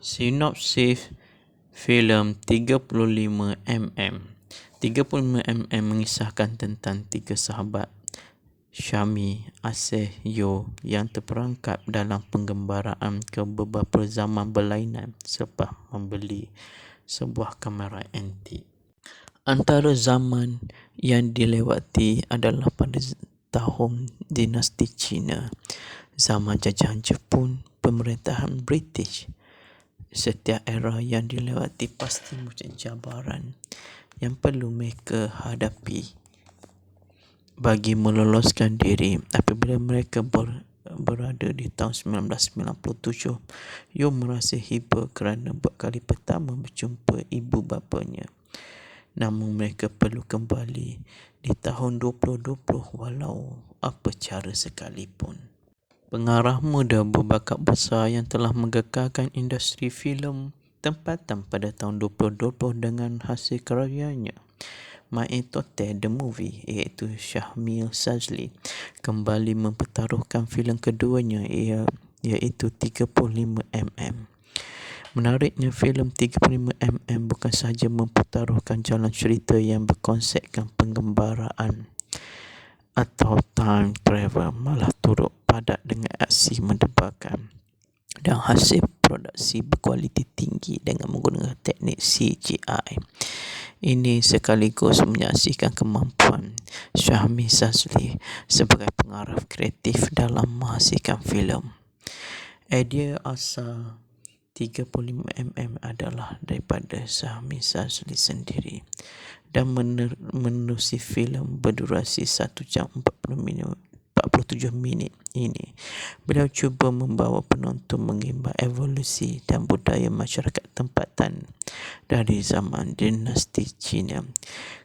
Sinopsis filem 35mm. 35mm mengisahkan tentang tiga sahabat, Syami, Asih, Yo, yang terperangkap dalam penggembaraan ke beberapa zaman berlainan selepas membeli sebuah kamera antik. Antara zaman yang dilewati adalah pada tahun dinasti Cina, zaman jajahan Jepun, pemerintahan British. Setiap era yang dilewati pasti mempunyai cabaran yang perlu mereka hadapi bagi meloloskan diri. Apabila mereka berada di tahun 1997, Yo merasa hiba kerana buat kali pertama berjumpa ibu bapanya. Namun mereka perlu kembali di tahun 2020 walau apa cara sekalipun. Pengarah muda berbakat besar yang telah menggegarkan industri filem tempatan pada tahun 2020 dengan hasil karyanya My Tote The Movie, iaitu Syahmi Sazli, kembali mempertaruhkan filem keduanya iaitu 35mm. Menariknya, filem 35mm bukan sahaja mempertaruhkan jalan cerita yang berkonsepkan penggembaraan atau time travel, malah turut padat dengan aksi mendebarkan dan hasil produksi berkualiti tinggi dengan menggunakan teknik CGI. Ini sekaligus menyaksikan kemampuan Syahmi Sazli sebagai pengarah kreatif dalam menghasilkan filem. Idea asal 35mm adalah daripada Syahmi Sazli sendiri dan menerusi filem berdurasi 1 jam 47 minit ini. Beliau cuba membawa penonton mengimbau evolusi dan budaya masyarakat tempatan dari zaman dinasti Cina,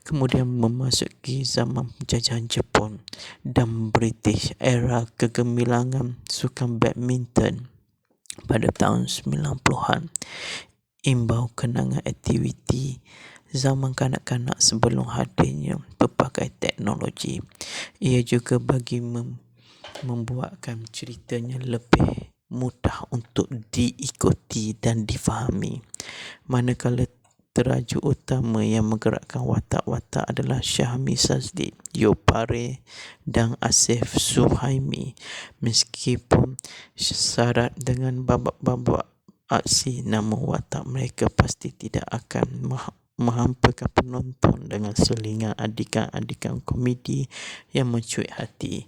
kemudian memasuki zaman penjajahan Jepun dan British, era kegemilangan sukan badminton pada tahun 90-an, imbau kenangan aktiviti zaman kanak-kanak sebelum hadirnya pelbagai teknologi. Ia juga bagi membuatkan ceritanya lebih mudah untuk diikuti dan difahami. Manakala terajuk utama yang menggerakkan watak-watak adalah Syahmi Sazli, Yo Pare dan Asif Suhaimi. Meskipun syarat dengan babak-babak aksi, namun watak mereka pasti tidak akan menghampakan penonton dengan selingan adikan-adikan komedi yang mencuit hati.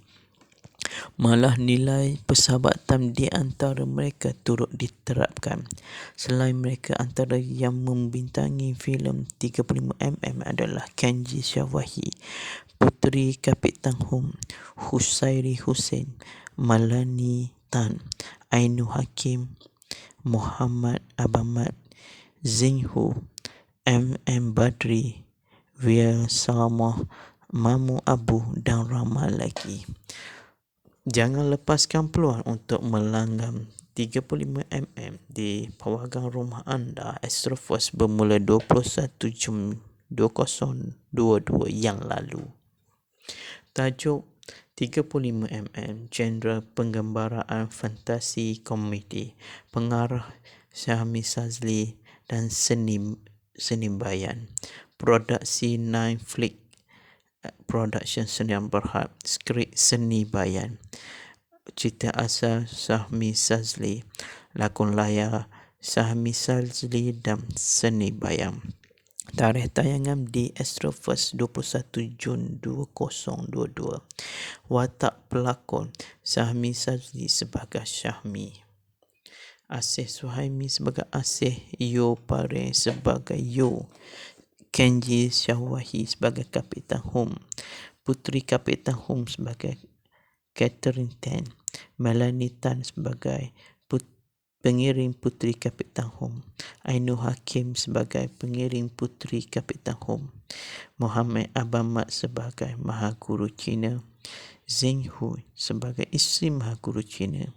Malah nilai persahabatan di antara mereka turut diterapkan. Selain mereka, antara yang membintangi filem 35mm adalah Kenji Shawahi, Puteri Kapitan Hum, Husairi Hussein, Malani Tan, Ainu Hakim, Muhammad Abamat, Zinghu, M.M. Badri, Wia Salamah, Mamu Abu dan ramai lagi. Jangan lepaskan peluang untuk melanggam 35mm di pawagan rumah anda. Astro Force bermula 21 Jun 2022 yang lalu. Tajuk 35mm, genre penggembaraan fantasi komedi. Pengarah Syahmi Sazli dan seni bayan. Produksi Nine Flick Production Sdn Bhd. Skrip seni bayan. Cerita asal Syahmi Sazli. Lakon layar Syahmi Sazli dan seni bayan. Tarikh tayangan di Astro First 21 Jun 2022. Watak pelakon Syahmi Sazli sebagai Syahmi, Asih Suhaimi sebagai Asih, Yo Pare sebagai Yo, Kenji Shawahi sebagai Kapitan Hum, Puteri Kapitan Hum sebagai Catherine Tan, Melanie Tan sebagai pengiring Puteri Kapitan Hum, Ainu Hakim sebagai pengiring Puteri Kapitan Hum, Muhammad Abamat sebagai Mahaguru Cina, Zinghu sebagai isteri Mahaguru Cina,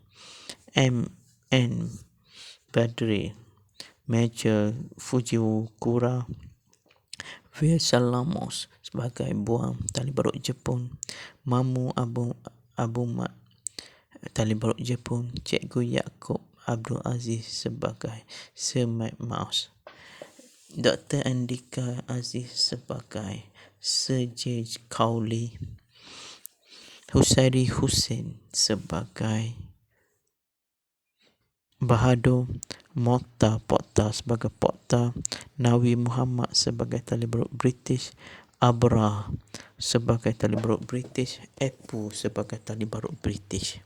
M.N. Badri, Major Fujiwara, Wia Salamos sebagai Buang Tali Barut Jepun, Mamu Abumat Tali Barut Jepun, Cikgu Yaakob Abdul Aziz sebagai Sir Mike Mouse, Dr. Andika Aziz sebagai Sir J. Cowley, Husairi Hussein sebagai Bahadur, Mokhtar sebagai Pokhtar, Nawi Muhammad sebagai Tali Beruk British, Abra sebagai Tali Beruk British, Epu sebagai Tali Beruk British.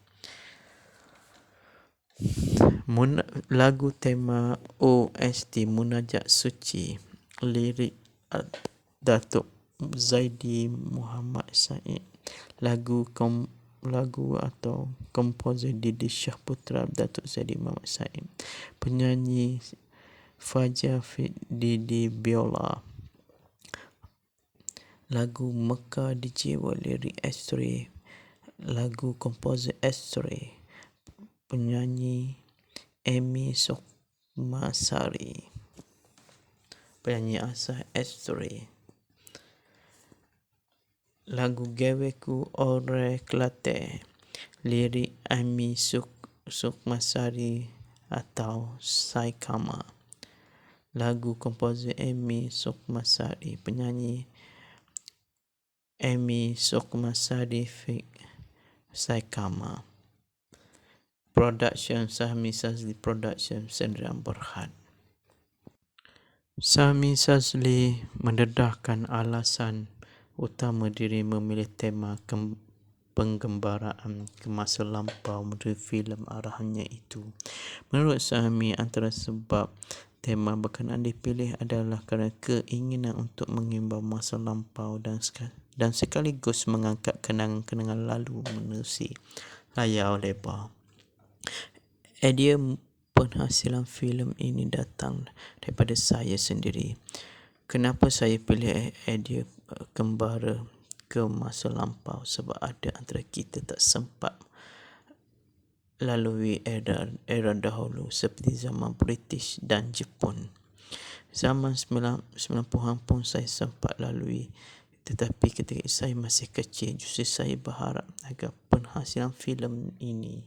Lagu tema OST Munajat Suci, lirik Datuk Zaidi Muhammad Said, lagu atau komposer Didi Shah Putra Datuk Zaidi Muhammad Said, penyanyi Fajar Didi Biola, lagu Mekah di Jiwa, lirik Astray, lagu komposer Astray, penyanyi Amy Sukmasari, penyanyi asal Astray, lagu Gaweku Ore Kelate, lirik Amy Sukmasari atau Saikama, lagu komposer Amy Sukmasari, penyanyi Amy Sukmasari Saikama. Production Sahmi Sazli Production Sendirian Berhad. Sahmi Sazli mendedahkan alasan utama diri memilih tema penggembaraan ke masa lampau dari filem arahannya itu. Menurut Sahmi, antara sebab tema berkenaan dipilih adalah kerana keinginan untuk mengimbau masa lampau dan sekaligus mengangkat kenangan-kenangan lalu menerusi layar lebar. Idea penghasilan filem ini datang daripada saya sendiri. Kenapa saya pilih idea kembara ke masa lampau? Sebab ada antara kita tak sempat lalui era dahulu seperti zaman British dan Jepun. Zaman 90-an pun saya sempat lalui, tetapi ketika saya masih kecil, justru saya berharap agar penghasilan filem ini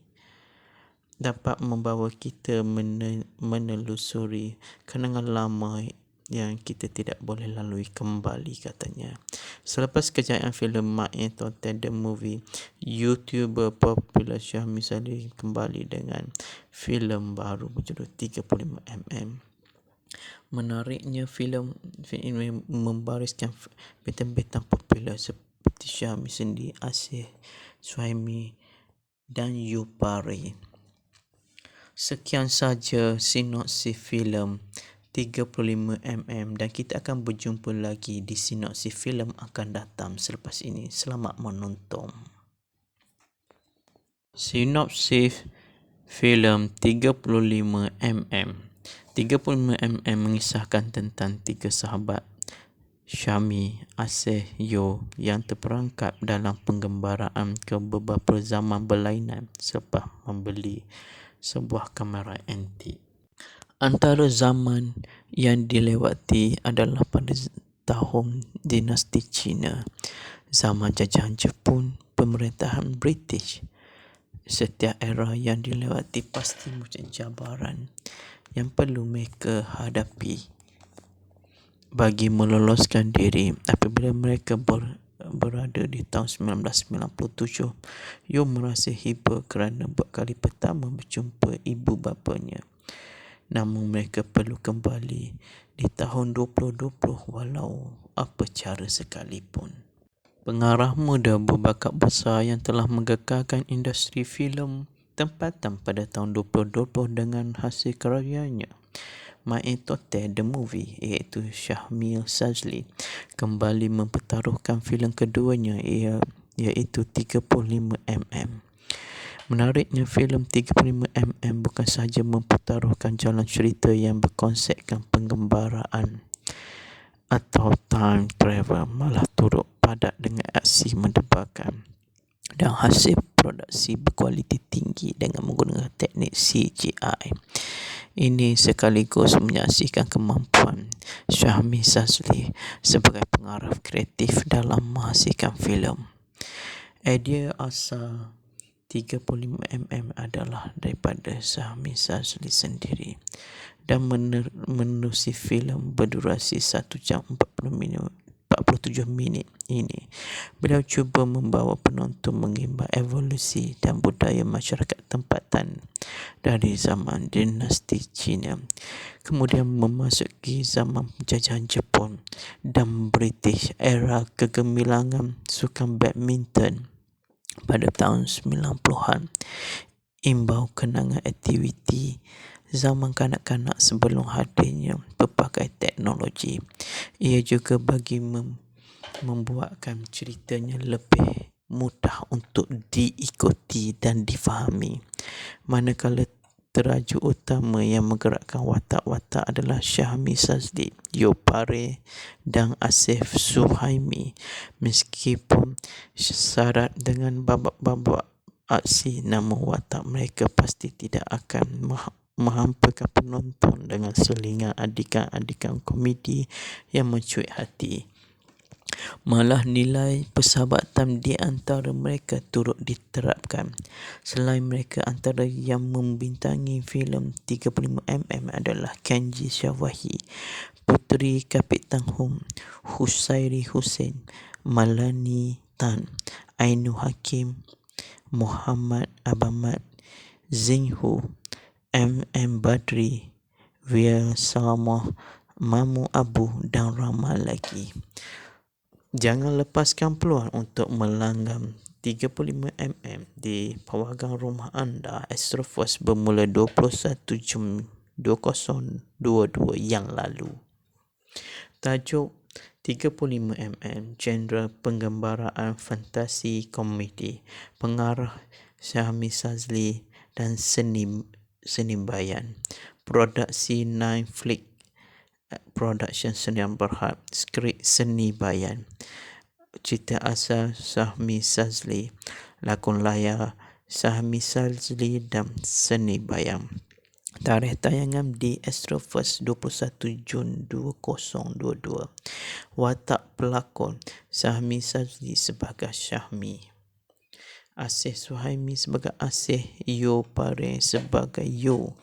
dapat membawa kita menelusuri kenangan lama yang kita tidak boleh lalui kembali, katanya. Selepas kejayaan filem Mak Entertain The Movie, YouTuber popular Syahmi Sazli kembali dengan filem baru berjudul 35mm. Menariknya, filem ini membariskan bintang-bintang popular seperti Syahmi sendiri, Asih Suhaimi dan Yupari. Sekian saja sinopsis filem 35mm dan kita akan berjumpa lagi di sinopsis filem akan datang selepas ini. Selamat menonton. Sinopsis filem 35mm. 35mm mengisahkan tentang tiga sahabat, Syahmi, Asih, Yo, yang terperangkap dalam penggembaraan ke beberapa zaman berlainan selepas membeli sebuah kamera antik. Antara zaman yang dilewati adalah pada tahun dinasti Cina, zaman jajahan Jepun, pemerintahan British. Setiap era yang dilewati pasti mempunyai cabaran yang perlu mereka hadapi bagi meloloskan diri. Apabila mereka berada di tahun 1997, Yo merasa hiba kerana buat kali pertama berjumpa ibu bapanya. Namun mereka perlu kembali di tahun 2020 walau apa cara sekalipun. Pengarah muda berbakat besar yang telah menggegarkan industri filem tempatan pada tahun 2020 dengan hasil karyanya Mak Entertain The Movie, iaitu Syahmi Sazli, kembali mempertaruhkan filem keduanya iaitu 35mm. Menariknya, filem 35mm bukan sahaja mempertaruhkan jalan cerita yang berkonsepkan penggembaraan atau time travel, malah turut padat dengan aksi mendebarkan dan hasil produksi berkualiti tinggi dengan menggunakan teknik CGI. Ini sekaligus menyaksikan kemampuan Syahmi Sazli sebagai pengarah kreatif dalam menghasilkan filem. Idea asal 35mm adalah daripada Sahmi Sazli sendiri dan menerusi filem berdurasi 1 jam 47 minit ini. Beliau cuba membawa penonton mengimbau evolusi dan budaya masyarakat tempatan dari zaman dinasti Cina, kemudian memasuki zaman penjajahan Jepun dan British, era kegemilangan sukan badminton pada tahun 90-an, imbau kenangan aktiviti zaman kanak-kanak sebelum hadirnya pelbagai teknologi. Ia juga bagi membuatkan ceritanya lebih mudah untuk diikuti dan difahami. Manakala teraju utama yang menggerakkan watak-watak adalah Syahmi Sazli, Yopare dan Asif Suhaimi. Meskipun syarat dengan babak-babak aksi, namun watak mereka pasti tidak akan menghampakan penonton dengan selingan adikan-adikan komedi yang mencuit hati. Malah nilai persahabatan di antara mereka turut diterapkan. Selain mereka, antara yang membintangi filem 35mm adalah Kenji Syawahi, Puteri Kapitan Hum, Husairi Hussein, Malani Tan, Ainu Hakim, Muhammad Abamat, Zinghu, M.M. Badri, Wia Salamah, Mamu Abu dan ramai lagi. Jangan lepaskan peluang untuk melanggam 35mm di pawagan rumah anda. Astrofos bermula 21 Jun 2022 yang lalu. Tajuk 35mm, genre penggambaraan fantasi komedi, pengarah Syahmi Sazli dan seni bayan. Produksi Nine Flick Production Sdn Bhd, skrip seni bayan. Cerita asal Syahmi Sazli, lakon layar Syahmi Sazli dan seni bayan. Tarikh tayangan di Astrofirst 21 Jun 2022. Watak pelakon Syahmi Sazli sebagai Syahmi, Asih Suhaimi sebagai Asih, Yopare sebagai Yo,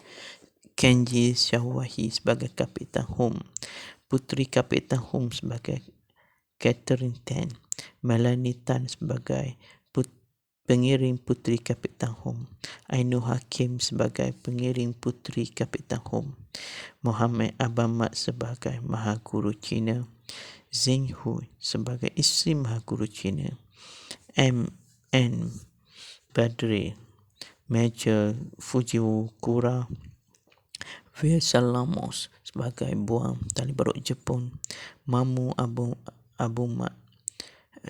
Kenji Syawahi sebagai Kapitan Hum, Puteri Kapitan Hum sebagai Catherine Tan, Melanie Tan sebagai pengiring Puteri Kapitan Hum, Ainu Hakim sebagai pengiring Puteri Kapitan Hum, Muhammad Abamat sebagai Mahaguru Cina, Zinghu sebagai isteri Mahaguru Cina, M.N. Badri, Major Fujiwara, Wia Salamos sebagai Buang Tali Barut Jepun, Mamu Abumat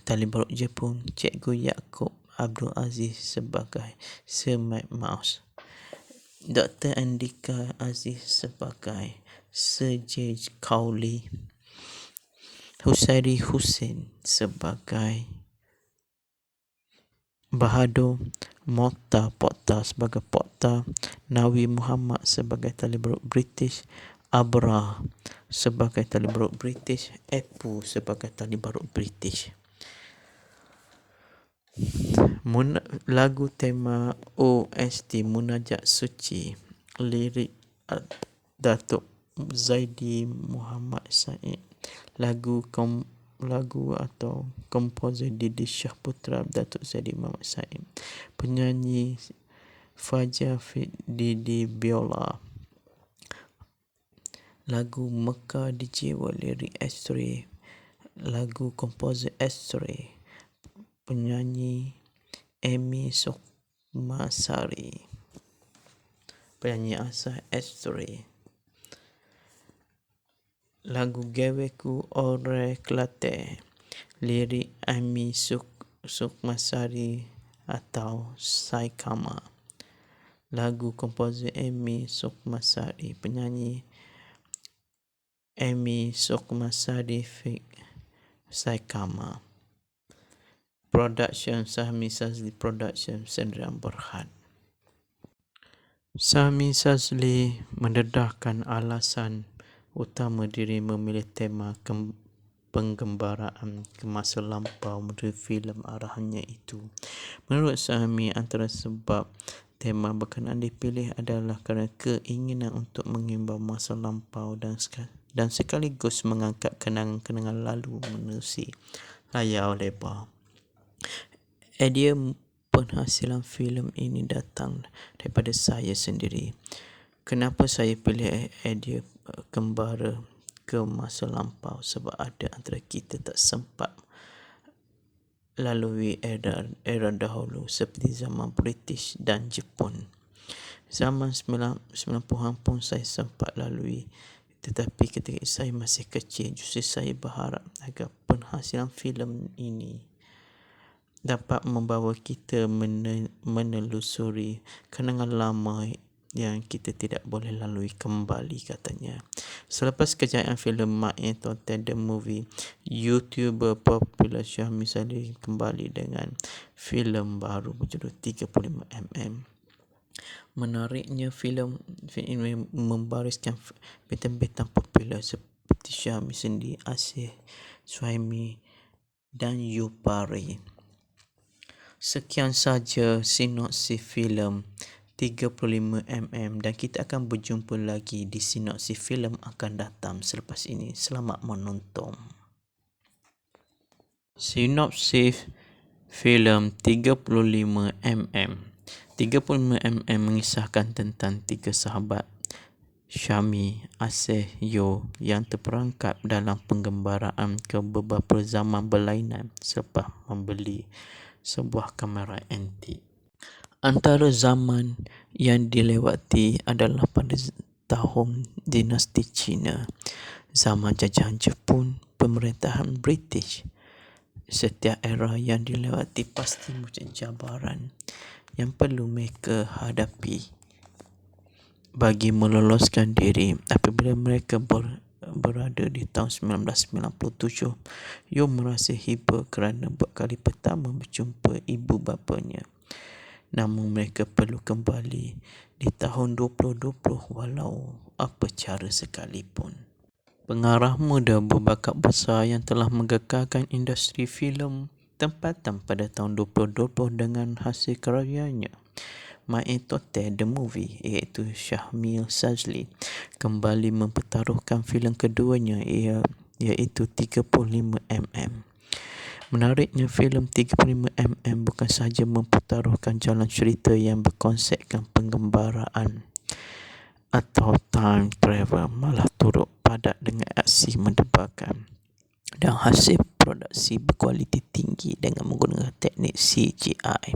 Tali Barut Jepun, Cikgu Yaakob Abdul Aziz sebagai Sir Mike Mouse, Dr. Andika Aziz sebagai Sir J. Cowley, Husairi Hussein sebagai Bahadur, Mokhtar Pokhtar sebagai Pokhtar, Nawi Muhammad sebagai Tali Barut British, Abra sebagai Tali Barut British, Epu sebagai Tali Barut British. Lagu tema OST Munajat Suci, lirik Datuk Zaidi Muhammad Said, lagu atau komposer Didi Shah Putra Datuk Zaidi Muhammad Said, penyanyi Fajar Didi Biola, lagu Mekah di Jiwa, lirik Astray, lagu komposer Astray, penyanyi Amy Sukmasari, penyanyi asal Astray, lagu Gaweku Ore Klate, lirik Amy Sukmasari atau Saikama, lagu komposer Amy Sukmasari, penyanyi Amy Sukmasari Saikama. Production Syahmi Sazli Production Sdn Bhd. Syahmi Sazli mendedahkan alasan utama diri memilih tema penggembaraan ke masa lampau dari filem arahannya itu. Menurut Syahmi, antara sebab tema berkenaan dipilih adalah kerana keinginan untuk mengimbau masa lampau dan sekaligus mengangkat kenangan-kenangan lalu menerusi layar lebar. Idea penghasilan filem ini datang daripada saya sendiri. Kenapa saya pilih idea kembara ke masa lampau? Sebab ada antara kita tak sempat lalui era dahulu seperti zaman British dan Jepun. Zaman 90-an pun saya sempat lalui, tetapi ketika saya masih kecil, justru saya berharap agar penghasilan filem ini dapat membawa kita menelusuri kenangan lama yang kita tidak boleh lalui kembali, katanya. Selepas kejayaan filem Mak Entertain The Movie, YouTuber popular Syahmi Sadri kembali dengan filem baru berjudul 35mm. Menariknya, filem ini membariskan bintang-bintang popular seperti Syahmi Sendiri, Asih Suhaimi dan Yupari. Sekian saja sinopsis filem 35mm dan kita akan berjumpa lagi di sinopsis filem akan datang selepas ini. Selamat menonton. Sinopsis filem 35mm. 35mm mengisahkan tentang tiga sahabat, Syahmi, Asih, Yo, yang terperangkap dalam penggembaraan ke beberapa zaman berlainan selepas membeli sebuah kamera antik. Antara zaman yang dilewati adalah pada tahun dinasti Cina, zaman jajahan Jepun, pemerintahan British. Setiap era yang dilewati pasti mempunyai cabaran yang perlu mereka hadapi bagi meloloskan diri. Apabila mereka berada di tahun 1997, Yo merasa hibur kerana buat kali pertama berjumpa ibu bapanya. Namun mereka perlu kembali di tahun 2020 walau apa cara sekalipun. Pengarah muda berbakat besar yang telah menggegarkan industri filem tempatan pada tahun 2020 dengan hasil karyanya Mak Entertain The Movie, iaitu Syahmi Sadri, kembali mempertaruhkan filem keduanya iaitu 35mm. Menariknya, filem 35mm bukan sahaja mempertaruhkan jalan cerita yang berkonsepkan penggembaraan atau time travel, malah turut padat dengan aksi mendebarkan dan hasil produksi berkualiti tinggi dengan menggunakan teknik CGI.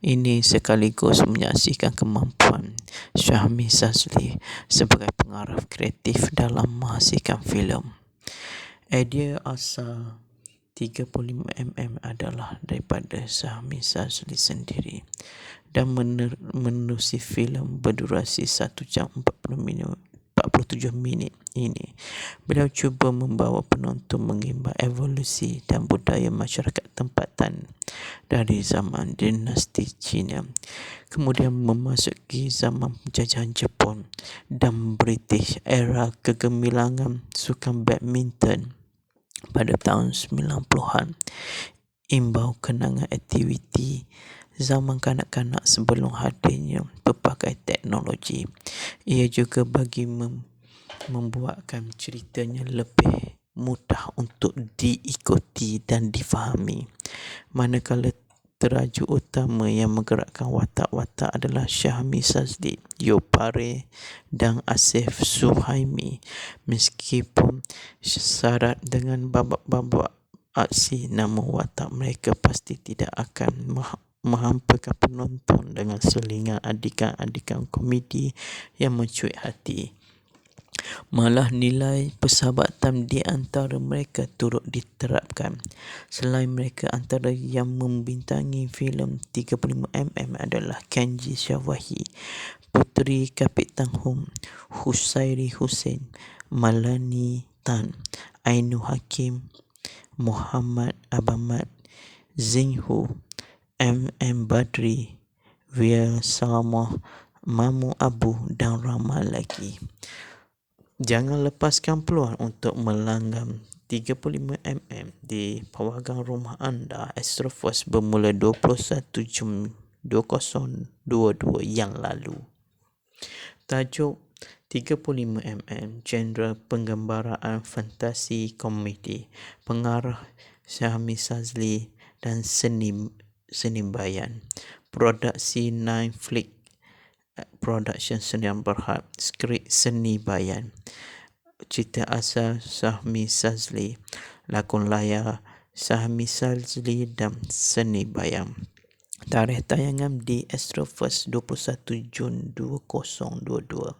Ini sekaligus menyaksikan kemampuan Syahmi Sadri sebagai pengarah kreatif dalam menghasilkan filem. Idea asal 35mm adalah daripada Syahmi Sadri sendiri dan menerusi filem berdurasi 1 jam 47 minit ini. Beliau cuba membawa penonton mengimbau evolusi dan budaya masyarakat tempatan dari zaman dinasti Cina, kemudian memasuki zaman penjajahan Jepun dan British, era kegemilangan sukan badminton pada tahun 90-an. Imbau kenangan aktiviti zaman kanak-kanak sebelum hadirnya pelbagai teknologi. Ia juga bagi membuatkan ceritanya lebih mudah untuk diikuti dan difahami. Manakala teraju utama yang menggerakkan watak-watak adalah Syahmi Sadri, Yupari dan Asih Suhaimi. Meskipun syarat dengan babak-babak aksi, namun watak mereka pasti tidak akan menghampakan penonton dengan selingan adikan-adikan komedi yang mencuit hati. Malah nilai persahabatan di antara mereka turut diterapkan. Selain mereka, antara yang membintangi filem 35mm adalah Kenji Syawahi, Puteri Kapitan Hum, Husairi Hussein, Malani Tan, Ainu Hakim, Muhammad Abamat, Zinhu, M.M. Badri, Wil Salmah, Mamu Abu dan ramai lagi. Jangan lepaskan peluang untuk melanggam 35mm di pawagang rumah anda. Astrofos bermula 21 Jun 2022 yang lalu. Tajuk 35mm, genre penggambaraan fantasi komedi, pengarah Syahmi Sazli dan seni bayan. Produksi Nine Flick Production Sdn Bhd. Skrip seni bayan. Cerita asal Syahmi Sazli, lakon layar Syahmi Sazli dan seni bayan. Tarikh tayangan di Astrofos 21 Jun 2022.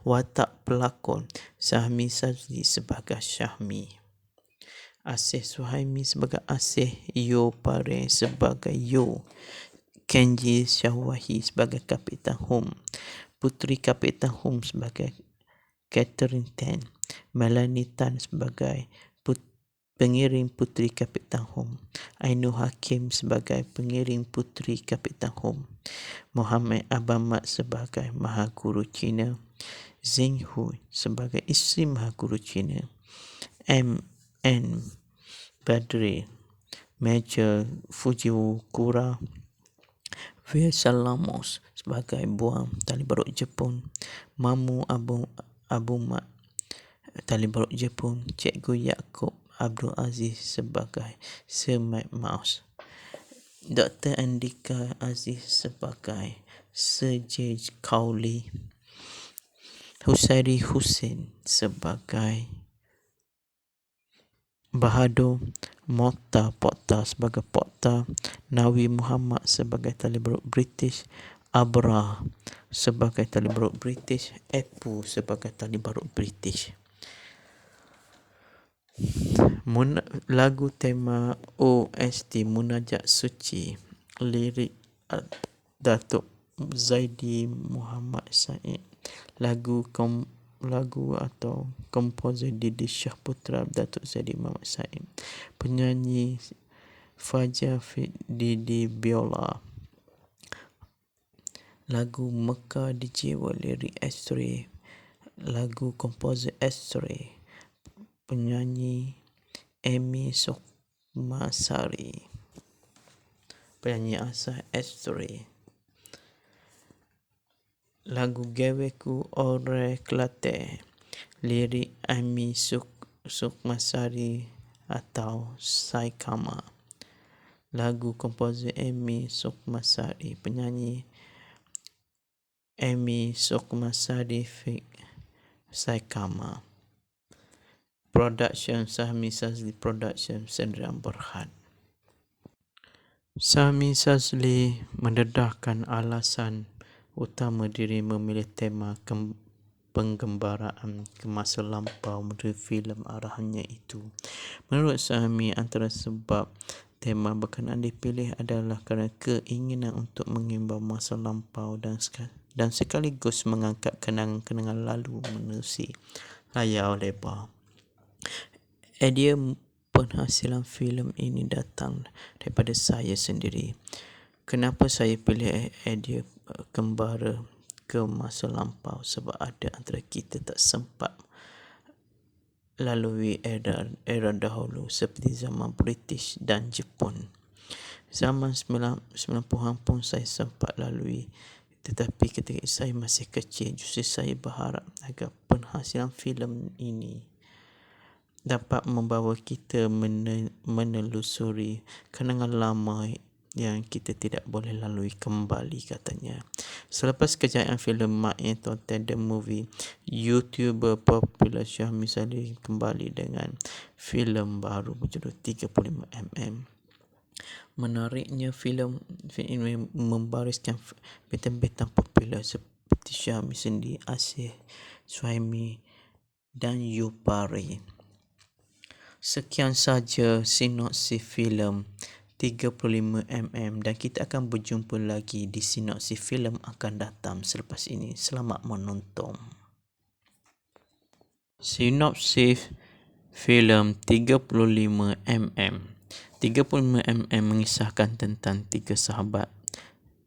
Watak pelakon Syahmi Sazli sebagai Syahmi, Asih Suhaimi sebagai Asih, Yo Pare sebagai Yo, Kenji Syahwahi sebagai Kapitan Hum, Puteri Kapitan Hum sebagai Catherine Tan, Melanie Tan sebagai pengiring Puteri Kapitan Hum, Ainul Hakim sebagai pengiring Puteri Kapitan Hum, Muhammad Abamat sebagai Mahaguru Cina, Zheng Hu sebagai isteri Mahaguru Cina, M.N. Badri, Major Fujiwara, Salamos sebagai Buang Tali Barut Jepun, Mamu Abumat Tali Barut Jepun, Cikgu Yaakob Abdul Aziz sebagai Sir Mike Mouse, Dr. Andika Aziz sebagai Sir J. Cowley, Husairi Hussein sebagai Bahadur, Mokta Pokta sebagai Pokta, Nawi Muhammad sebagai Tali Barut British, Abra sebagai Tali Barut British, Epu sebagai Tali Barut British. Lagu tema OST Munajat Suci, lirik Datuk Zaidi Muhammad Said, lagu atau komposer Didi Shah Putra Datuk Zaidi Muhammad Said, penyanyi Fajar Didi Biola, lagu Mekah di Jiwa, lirik Astray, lagu komposer Astray, penyanyi Amy Sukmasari, penyanyi asal Astray, lagu Gaweku Ore Klate, lirik Amy Sukmasari atau Saikama, lagu komposer Amy Sukmasari, penyanyi Amy Sukmasari Saikama. Production Syahmi Sazli Production Sdn Bhd. Syahmi Sazli mendedahkan alasan utama diri memilih tema penggambaraan ke masa lampau dari filem arahannya itu. Menurut Syahmi, antara sebab tema berkenaan dipilih adalah kerana keinginan untuk mengimbau masa lampau dan sekaligus mengangkat kenangan-kenangan lalu menerusi layar lebar. Idea penghasilan filem ini datang daripada saya sendiri. Kenapa saya pilih idea kembara ke masa lampau? Sebab ada antara kita tak sempat lalui era dahulu seperti zaman British dan Jepun. Zaman 90-an pun saya sempat lalui, tetapi ketika saya masih kecil, justru saya berharap agar penghasilan filem ini dapat membawa kita menelusuri kenangan lama yang kita tidak boleh lalui kembali, katanya. Selepas kejayaan filem Mark Anthony The Movie, YouTuber popular Syahmi Sazli kembali dengan filem baru berjudul 35mm. Menariknya, filem ini membariskan bintang-bintang popular seperti Syahmi sendiri, Asih Suhaimi dan Yo Pare. Sekian saja sinopsis filem 35mm dan kita akan berjumpa lagi di sinopsis filem akan datang selepas ini. Selamat menonton. Sinopsis filem 35mm. 35mm mengisahkan tentang tiga sahabat,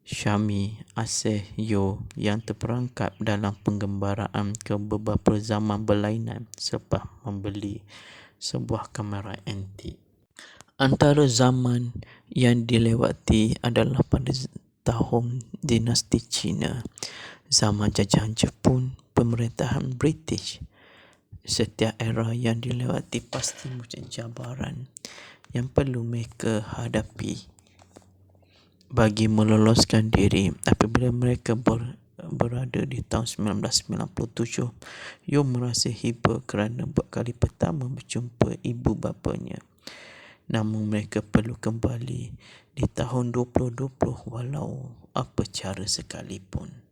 Syahmi, Asih, Yo, yang terperangkap dalam penggembaraan ke beberapa zaman berlainan selepas membeli sebuah kamera antik. Antara zaman yang dilewati adalah pada tahun dinasti Cina, zaman jajahan Jepun, pemerintahan British. Setiap era yang dilewati pasti mempunyai cabaran yang perlu mereka hadapi bagi meloloskan diri. Apabila mereka berada di tahun 1997, Yo merasa hiba kerana buat kali pertama berjumpa ibu bapanya. Namun mereka perlu kembali di tahun 2020 walau apa cara sekalipun.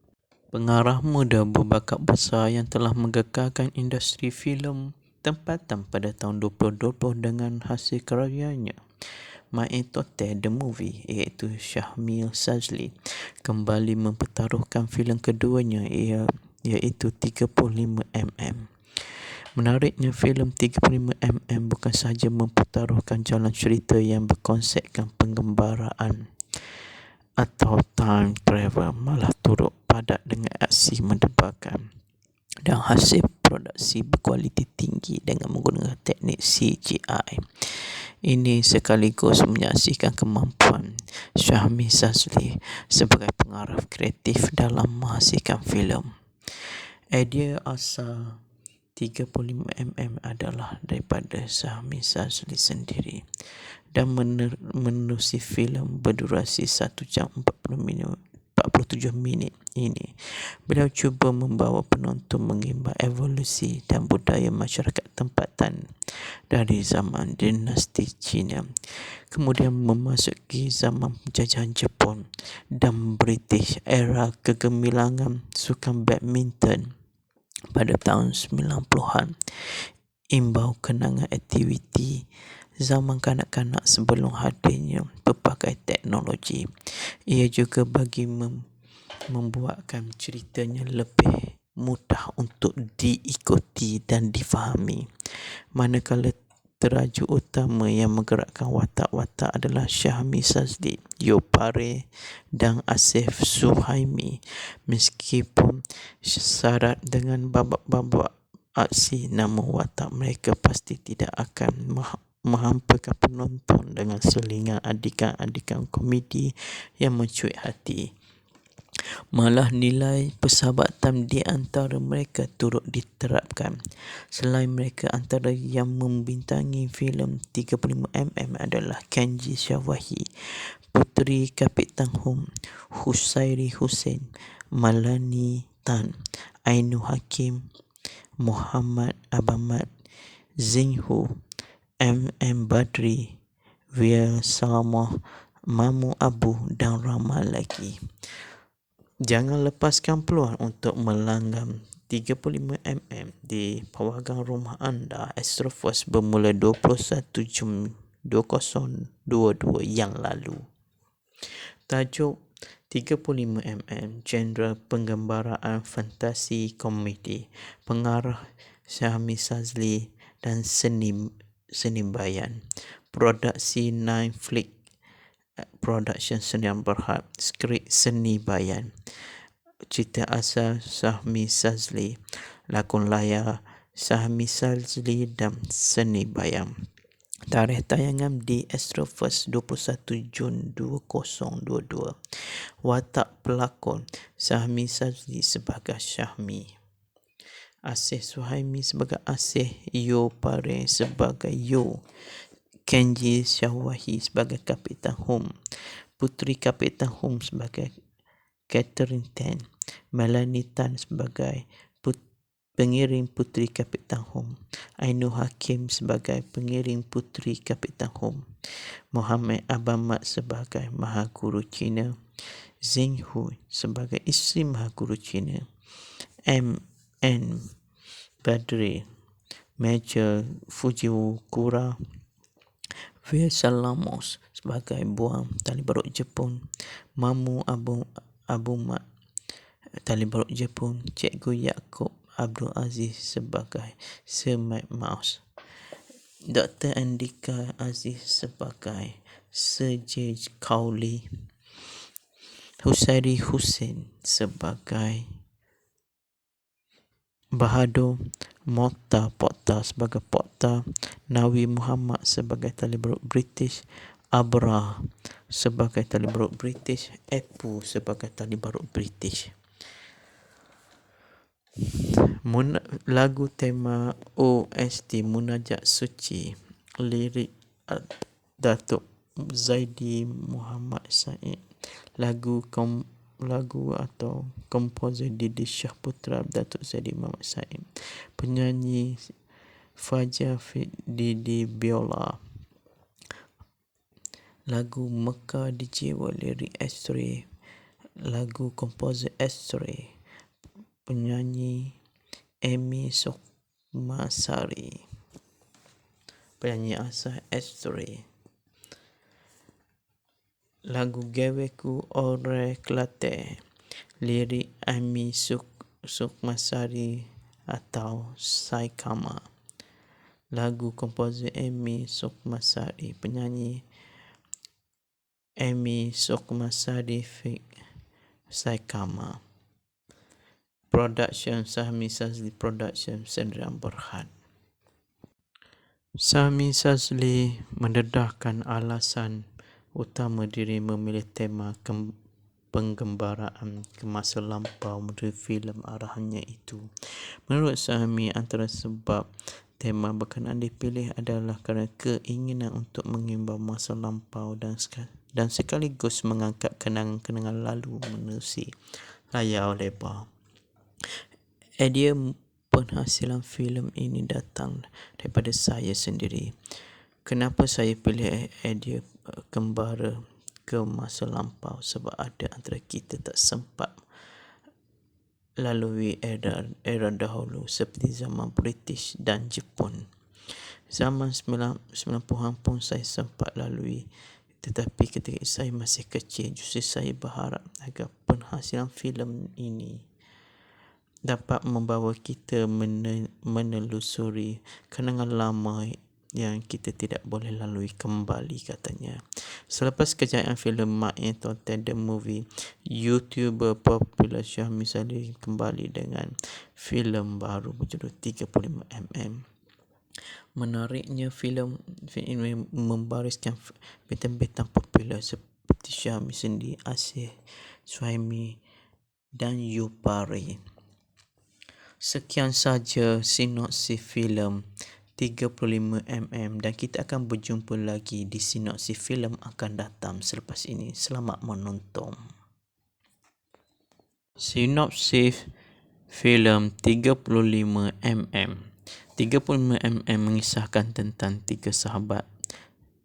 Pengarah muda berbakat besar yang telah menggegarkan industri filem tempatan pada tahun 2020 dengan hasil karyanya Main Tote The Movie, iaitu Syahmi Sazli kembali mempertaruhkan filem keduanya iaitu 35mm. Menariknya, filem 35mm bukan sahaja mempertaruhkan jalan cerita yang berkonsepkan penggembaraan atau time travel, malah turut padat dengan aksi mendebarkan dan hasil produksi berkualiti tinggi dengan menggunakan teknik CGI. Ini sekaligus menyaksikan kemampuan Syahmi Sazli sebagai pengarah kreatif dalam menghasilkan filem. Idea asal 35mm adalah daripada Syahmi Sazli sendiri dan menerusi filem berdurasi 1 jam 47 minit ini. Beliau cuba membawa penonton mengimbau evolusi dan budaya masyarakat tempatan dari zaman dinasti Cina, kemudian memasuki zaman penjajahan Jepun dan British, era kegemilangan sukan badminton pada tahun 90-an, imbau kenangan aktiviti zaman kanak-kanak sebelum hadirnya pelbagai teknologi. Ia juga bagi membuatkan ceritanya lebih mudah untuk diikuti dan difahami. Manakala terajuk utama yang menggerakkan watak-watak adalah Syahmi Sazli, Yo Pare dan Asif Suhaimi. Meskipun syarat dengan babak-babak aksi, namun watak mereka pasti tidak akan menghampakan penonton dengan selingan adikan-adikan komedi yang mencuit hati. Malah nilai persahabatan di antara mereka turut diterapkan. Selain mereka, antara yang membintangi filem 35mm adalah Kenji Syawahi, Puteri Kapitan Hum, Husairi Hussein, Malani Tan, Ainu Hakim, Muhammad Abamat, Zinghu, M.M. Badri, Wia Salamah, Mamu Abu dan ramai lagi. Jangan lepaskan peluang untuk melanggam 35mm di pawagan rumah anda. Astroforce bermula 21 Jun 2022 yang lalu. Tajuk 35mm, genre penggembaraan fantasi komedi. Pengarah Syahmi Sazli dan seni bayan. Produksi Nine Flick Production Sdn Bhd. Skrip seni bayan. Cerita asal Syahmi Sazli. Lakon layar Syahmi Sazli dan seni bayan. Tarikh tayangan di Astroverse 21 Jun 2022. Watak pelakon Syahmi Sazli sebagai Syahmi, Asih Suhaimi sebagai Asih, Yo Pare sebagai Yo, Kenji Syawahi sebagai Kapitan Hum, Puteri Kapitan Hum sebagai Catherine Tan, Melanie Tan sebagai pengiring Puteri Kapitan Hum, Ainu Hakim sebagai pengiring Puteri Kapitan Hum, Muhammad Abamat sebagai Mahaguru Cina, Zinghu sebagai isteri Mahaguru Cina, M.N. Badri, Major Fujiwara, Wia Salamos sebagai Buang Tali Barut Jepun, Mamu Abumat Tali Barut Jepun, Cikgu Yaakob Abdul Aziz sebagai Sir Mike Mouse, Dr. Andika Aziz sebagai Sir J. Cowley, Husairi Hussein sebagai Bahadur Mokhtar sebagai Pokhtar, Nawi Muhammad sebagai tali berut British, Abra sebagai tali berut British, Epu sebagai tali berut British. Lagu tema OST Munajat Suci, lirik Datuk Zaidi Muhammad Said, lagu atau komposer Didi Shah Putra Datuk Zaidi Muhammad Said, penyanyi Fajar Didi Biola, lagu Mekah di Jiwa, lirik Astray, lagu komposer Astray, penyanyi Amy Sukmasari, penyanyi asal Astray, lagu Gaweku Ore Kelate, lirik Amy Sukmasari atau Saikama, lagu komposer Amy Sukmasari, penyanyi Amy Sukmasari Saikama. Production Sahmi Sazli Production Sendirian Berhad. Sahmi Sazli mendedahkan alasan utama diri memilih tema penggembaraan ke masa lampau dari filem arahannya itu. Menurut Sahmi, antara sebab tema berkenaan dipilih adalah kerana keinginan untuk mengimbau masa lampau dan sekaligus mengangkat kenangan-kenangan lalu menerusi layar lebar. Idea penghasilan filem ini datang daripada saya sendiri. Kenapa saya pilih idea kembara ke masa lampau? Sebab ada antara kita tak sempat lalui era dahulu seperti zaman British dan Jepun. Zaman 90-an pun saya sempat lalui, tetapi ketika saya masih kecil, justru saya berharap agar penghasilan filem ini dapat membawa kita menelusuri kenangan lama yang kita tidak boleh lalui kembali, katanya. Selepas kejayaan filem Mak Entertain The Movie, YouTuber popular Sahmi Sazli kembali dengan filem baru berjudul 35mm. Menariknya, filem ini membariskan bintang-bintang popular seperti Sahmi sendiri, Asih Suhaimi dan Yupari. Sekian saja sinopsis filem 35mm dan kita akan berjumpa lagi di sinopsis filem akan datang selepas ini. Selamat menonton. Sinopsis filem 35mm. 35mm mengisahkan tentang tiga sahabat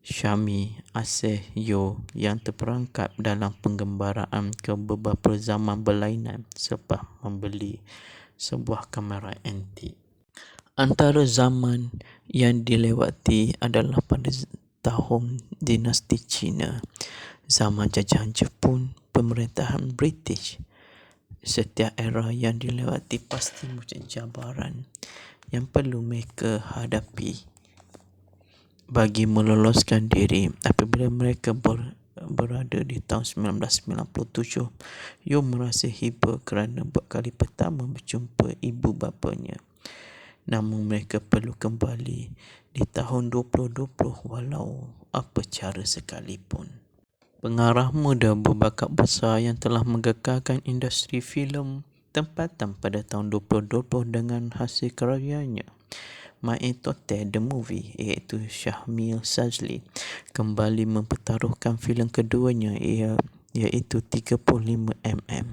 Syami, Asih, Yo yang terperangkap dalam penggembaraan ke beberapa zaman berlainan selepas membeli sebuah kamera antik. Antara zaman yang dilewati adalah pada tahun dinasti Cina, zaman jajahan Jepun, pemerintahan British. Setiap era yang dilewati pasti mempunyai cabaran yang perlu mereka hadapi bagi meloloskan diri. Apabila mereka berada di tahun 1997, Yo merasa hiba kerana buat kali pertama berjumpa ibu bapanya. Namun mereka perlu kembali di tahun 2020 walau apa cara sekalipun. Pengarah muda berbakat besar yang telah menggegarkan industri filem tempatan pada tahun 2020 dengan hasil karyanya Mak Entertain The Movie, iaitu Sahmi Sazli, kembali mempertaruhkan filem keduanya iaitu 35mm.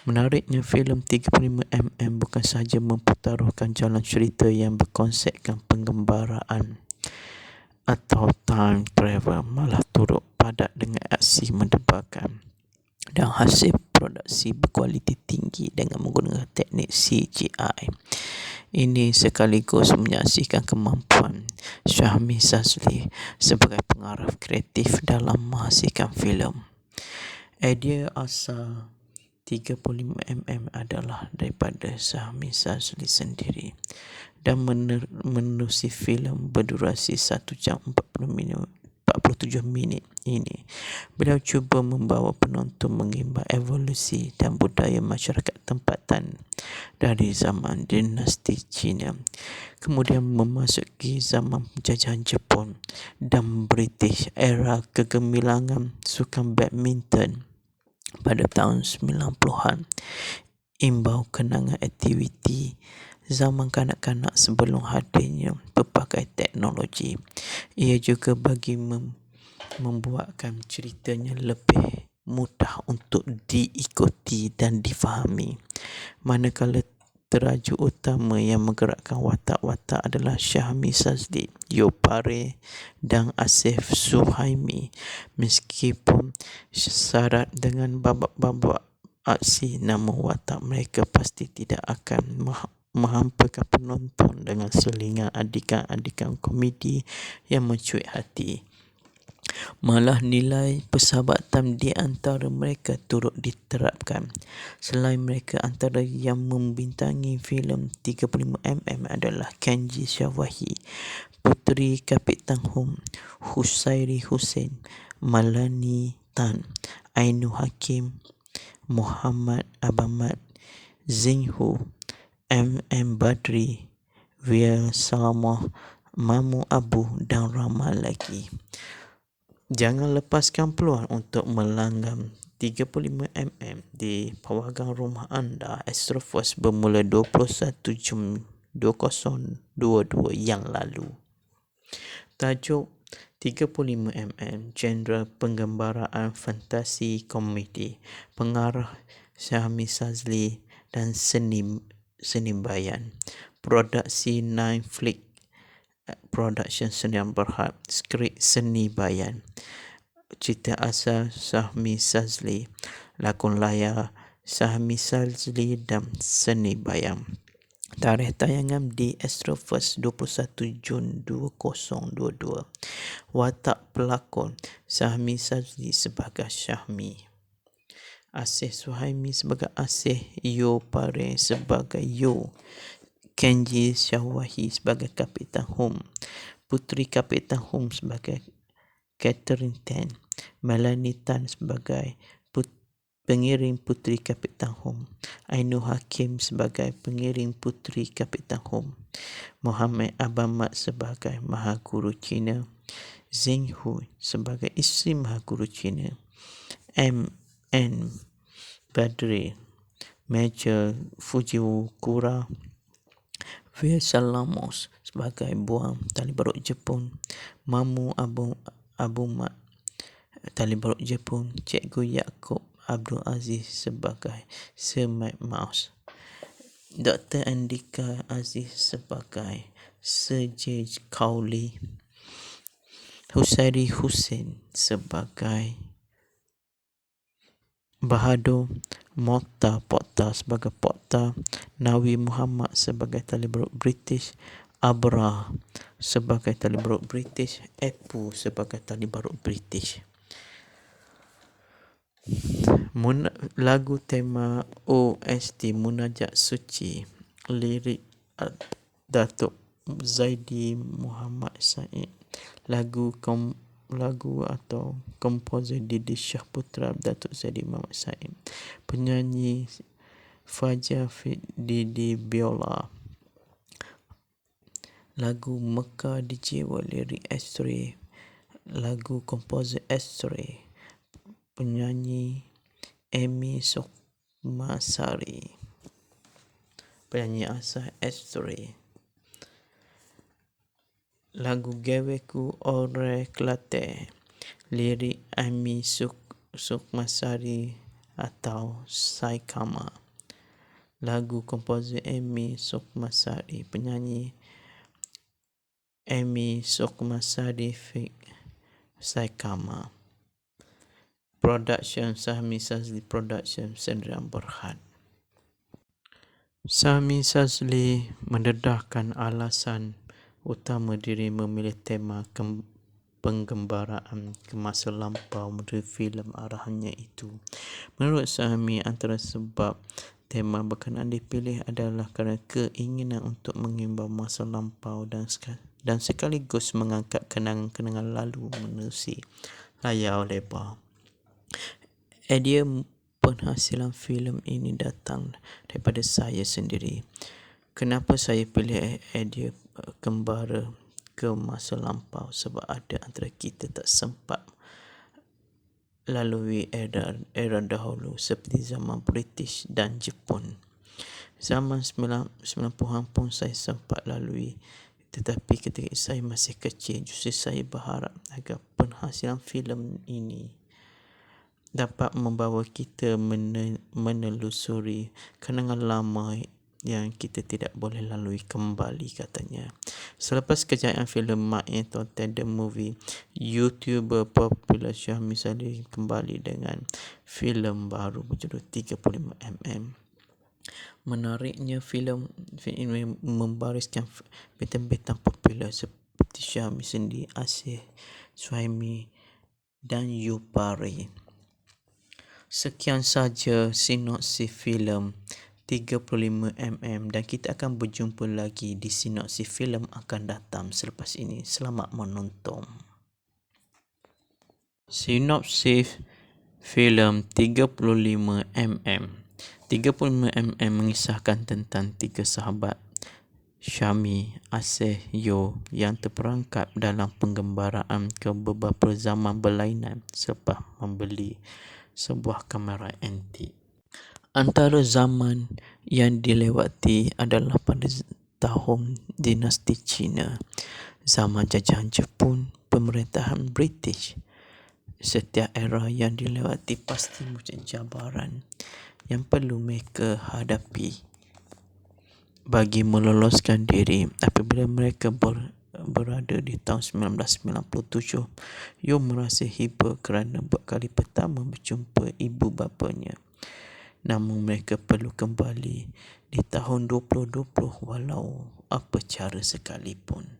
Menariknya, filem 35mm bukan sahaja mempertaruhkan jalan cerita yang berkonsepkan penggembaraan atau time travel, malah turut padat dengan aksi mendebarkan dan hasil produksi berkualiti tinggi dengan menggunakan teknik CGI. Ini sekaligus menyaksikan kemampuan Sahmi Sazli sebagai pengarah kreatif dalam menghasilkan filem. Idea asal 35mm adalah daripada Sahmi Sazli sendiri dan menerusi filem berdurasi 1 jam 40 minit 47 minit ini, beliau cuba membawa penonton mengimbau evolusi dan budaya masyarakat tempatan dari zaman dinasti Cina, kemudian memasuki zaman penjajahan Jepun dan British, era kegemilangan sukan badminton pada tahun 90-an. Imbau kenangan aktiviti zaman kanak-kanak sebelum hadirnya pelbagai teknologi. Ia juga bagi membuatkan ceritanya lebih mudah untuk diikuti dan difahami. Manakala teraju utama yang menggerakkan watak-watak adalah Syahmi Sazli, Yopare dan Asif Suhaimi. Meskipun syarat dengan babak-babak aksi, namun watak mereka pasti tidak akan menghampakan penonton dengan selingan adikan-adikan komedi yang mencuit hati. Malah nilai persahabatan di antara mereka turut diterapkan. Selain mereka, antara yang membintangi filem 35mm adalah Kenji Shawahi, Puteri Kapitan Hum, Husairi Hussein, Malani Tan, Ainu Hakim, Muhammad Abamat, Zinghu, M.M. Badri, Wia Salamah, Mamu Abu dan ramai lagi. Jangan lepaskan peluang untuk melanggam 35mm di pawagan rumah anda. Astrofos bermula 21 Jun 2022 yang lalu. Tajuk 35mm, genre penggambaraan fantasi komedi, pengarah Syahmi Sazli dan seni bayan. Produksi Nine Flick Production Sdn Bhd, skrip seni bayan. Cerita asal Syahmi Sazli, lakon layar Syahmi Sazli dan seni bayan. Tarikh tayangan di Astrofos 21 Jun 2022. Watak pelakon Syahmi Sazli sebagai Syahmi, Asih Suhaimi sebagai Asih, Yopare sebagai Yo, Kenji Shawahi sebagai Kapitan Hum, Puteri Kapitan Hum sebagai Catherine Tan, Melanie Tan sebagai pengiring Puteri Kapitan Hum, Ainu Hakim sebagai pengiring Puteri Kapitan Hum, Muhammad Abamat sebagai Mahaguru Cina, Zinghu sebagai isteri Mahaguru Cina, M.N. Badri, Major Fujiwara, Wia Salamos sebagai Buang Tali Barut Jepun, Mamu Abumat Tali Barut Jepun, Cikgu Yaakob Abdul Aziz sebagai Sir Mike Mouse, Dr. Andika Aziz sebagai Sir J. Cowley, Husairi Hussein sebagai Bahadur, Mokta Pokta sebagai Pokta, Nawi Muhammad sebagai Tali Barut British, Abra sebagai Tali Barut British, Epu sebagai Tali Barut British. Lagu tema OST Munajat Suci, lirik Datuk Zaidi Muhammad Said, lagu atau komposer Didi Shah Putra Datuk Zaidi Muhammad Said, penyanyi Fajar Didi Biola, lagu Mekah di Jiwa, lirik Astray, lagu komposer Astray, penyanyi Amy Sukmasari, penyanyi asal Astray, lagu Gaweku Ore Klate, lirik Amy Sukmasari atau Saikama, lagu komposer Amy Sukmasari, penyanyi Amy Sukmasari Saikama. Production Syahmi Sazli Production Sdn Bhd. Syahmi Sazli mendedahkan alasan utama diri memilih tema penggembaraan ke masa lampau dari filem arahannya itu. Menurut Syahmi, antara sebab tema berkenaan dipilih adalah kerana keinginan untuk mengimbau masa lampau dan dan sekaligus mengangkat kenangan-kenangan lalu menerusi layar lebar. Idea penghasilan filem ini datang daripada saya sendiri. Kenapa saya pilih idea kembara ke masa lampau? Sebab ada antara kita tak sempat lalui era dahulu seperti zaman British dan Jepun. Zaman 90-an pun saya sempat lalui, tetapi ketika saya masih kecil, justru saya berharap agar penghasilan filem ini dapat membawa kita menelusuri kenangan lama yang kita tidak boleh lalui kembali, katanya. Selepas kejayaan filem Mak Entertain The Movie, YouTuber popular Syahmi Sadri kembali dengan filem baru berjudul 35mm. Menariknya, filem ini membariskan bintang-bintang popular seperti Syahmi Sendiri, Asih Suhaimi dan Yupari. Sekian saja sinopsis filem 35mm dan kita akan berjumpa lagi di sinopsis filem akan datang selepas ini. Selamat menonton. Sinopsis filem 35mm. 35mm mengisahkan tentang tiga sahabat, Syahmi, Asih, Yo, yang terperangkap dalam penggembaraan ke beberapa zaman berlainan selepas membeli sebuah kamera antik. Antara zaman yang dilewati adalah pada tahun dinasti Cina, zaman jajahan Jepun, pemerintahan British. Setiap era yang dilewati pasti mempunyai cabaran yang perlu mereka hadapi bagi meloloskan diri. Apabila mereka berada di tahun 1997, Yo merasa hibur kerana buat kali pertama berjumpa ibu bapanya. Namun mereka perlu kembali di tahun 2020 walau apa cara sekalipun.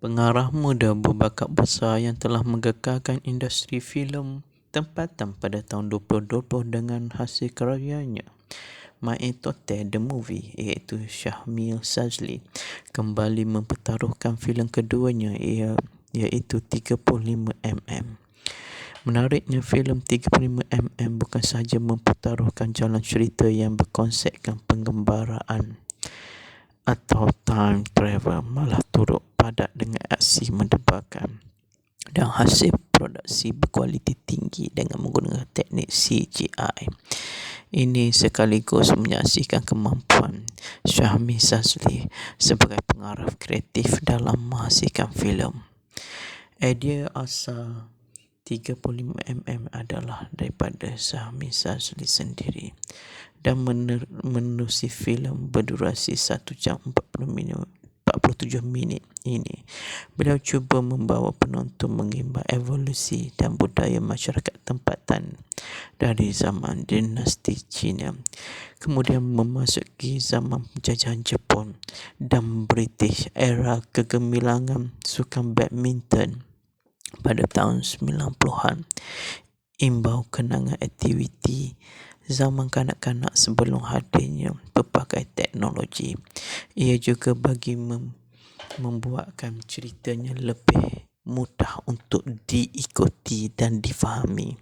Pengarah muda berbakat besar yang telah menggegarkan industri filem tempatan pada tahun 2020 dengan hasil karyanya Mak Entertain The Movie, iaitu Syahmi Sadri, kembali mempertaruhkan filem keduanya iaitu 35mm. Menariknya, filem 35mm bukan sahaja mempertaruhkan jalan cerita yang berkonsepkan penggembaraan atau time travel, malah turut padat dengan aksi mendebarkan dan hasil produksi berkualiti tinggi dengan menggunakan teknik CGI. Ini sekaligus menyaksikan kemampuan Syahmi Sadri sebagai pengarah kreatif dalam menghasilkan filem. Idea asal 35mm adalah daripada Syahmi Sadri sendiri dan menerusi filem berdurasi 1 jam 47 minit ini. Beliau cuba membawa penonton mengimbau evolusi dan budaya masyarakat tempatan dari zaman dinasti Cina, kemudian memasuki zaman penjajahan Jepun dan British, era kegemilangan sukan badminton pada tahun 90-an, imbau kenangan aktiviti zaman kanak-kanak sebelum hadirnya pelbagai teknologi. Ia juga bagi membuatkan ceritanya lebih mudah untuk diikuti dan difahami.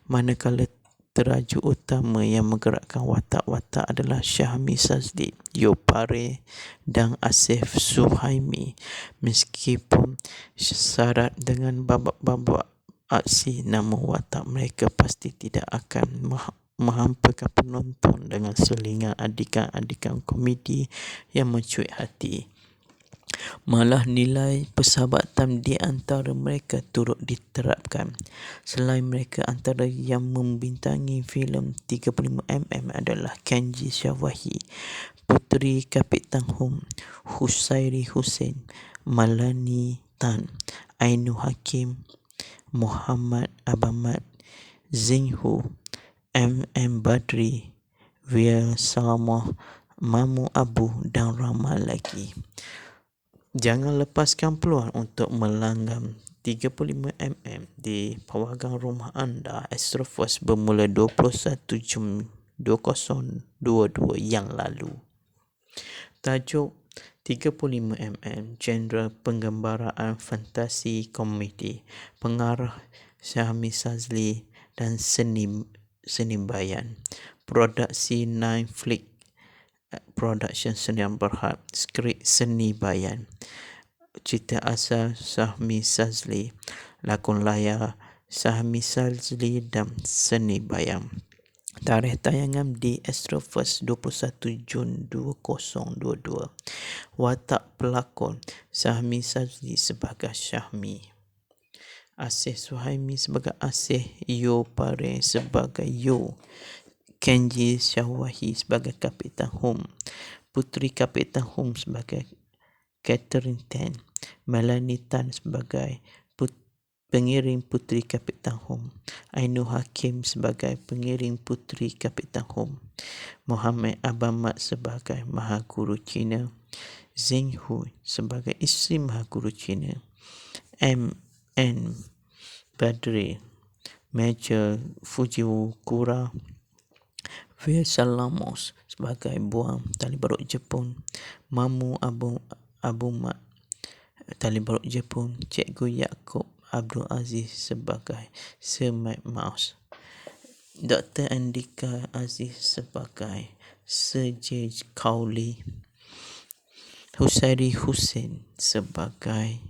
Manakala terajuk utama yang menggerakkan watak-watak adalah Syahmi Sadri, Yupari dan Asih Suhaimi. Meskipun syarat dengan babak-babak aksi, namun watak mereka pasti tidak akan menghampakan penonton dengan selingan adikan-adikan komedi yang mencuit hati. Malah nilai persahabatan di antara mereka turut diterapkan. Selain mereka, antara yang membintangi filem 35mm adalah Kenji Syawahi, Puteri Kapitan Hum, Husairi Hussein, Malani Tan, Ainu Hakim, Muhammad Abamat, Zinghu, M.M. Badri, Wil Salmah, Mamu Abu dan ramai lagi. Jangan lepaskan peluang untuk melanggam 35mm di pawagan rumah anda. Astroforce bermula 21 Jun 2022 yang lalu. Tajuk 35mm, genre penggambaraan fantasi komedi, pengarah Syahmi Sazli dan seni bayan. Produksi Nine Flick Production Sdn Bhd, skrip seni bayan. Cerita asal Syahmi Sazli, lakon layar Syahmi Sazli dan seni bayan. Tarikh tayangan di Astro First 21 Jun 2022. Watak pelakon Syahmi Sazli sebagai Syahmi, Asih Suhaimi sebagai Asih, Yo Pare sebagai Yo, Kenji Syahwahi sebagai Kapitan Hom, Puteri Kapitan Hom sebagai Catherine Tan, Melanie Tan sebagai pengiring Puteri Kapitan Hom, Ainul Hakim sebagai pengiring Puteri Kapitan Hom, Muhammad Abamat sebagai Mahaguru Cina, Zheng Hu sebagai isteri Mahaguru Cina, M.N. Badri, Major Fujiwara, Faisal Lamos sebagai Buang Tali Barut Jepun, Mamu Abumat Tali Barut Jepun, Cikgu Yaakob Abdul Aziz sebagai Sir Mike Mouse, Dr. Andika Aziz sebagai Sir J. Cowley, Husairi Hussein sebagai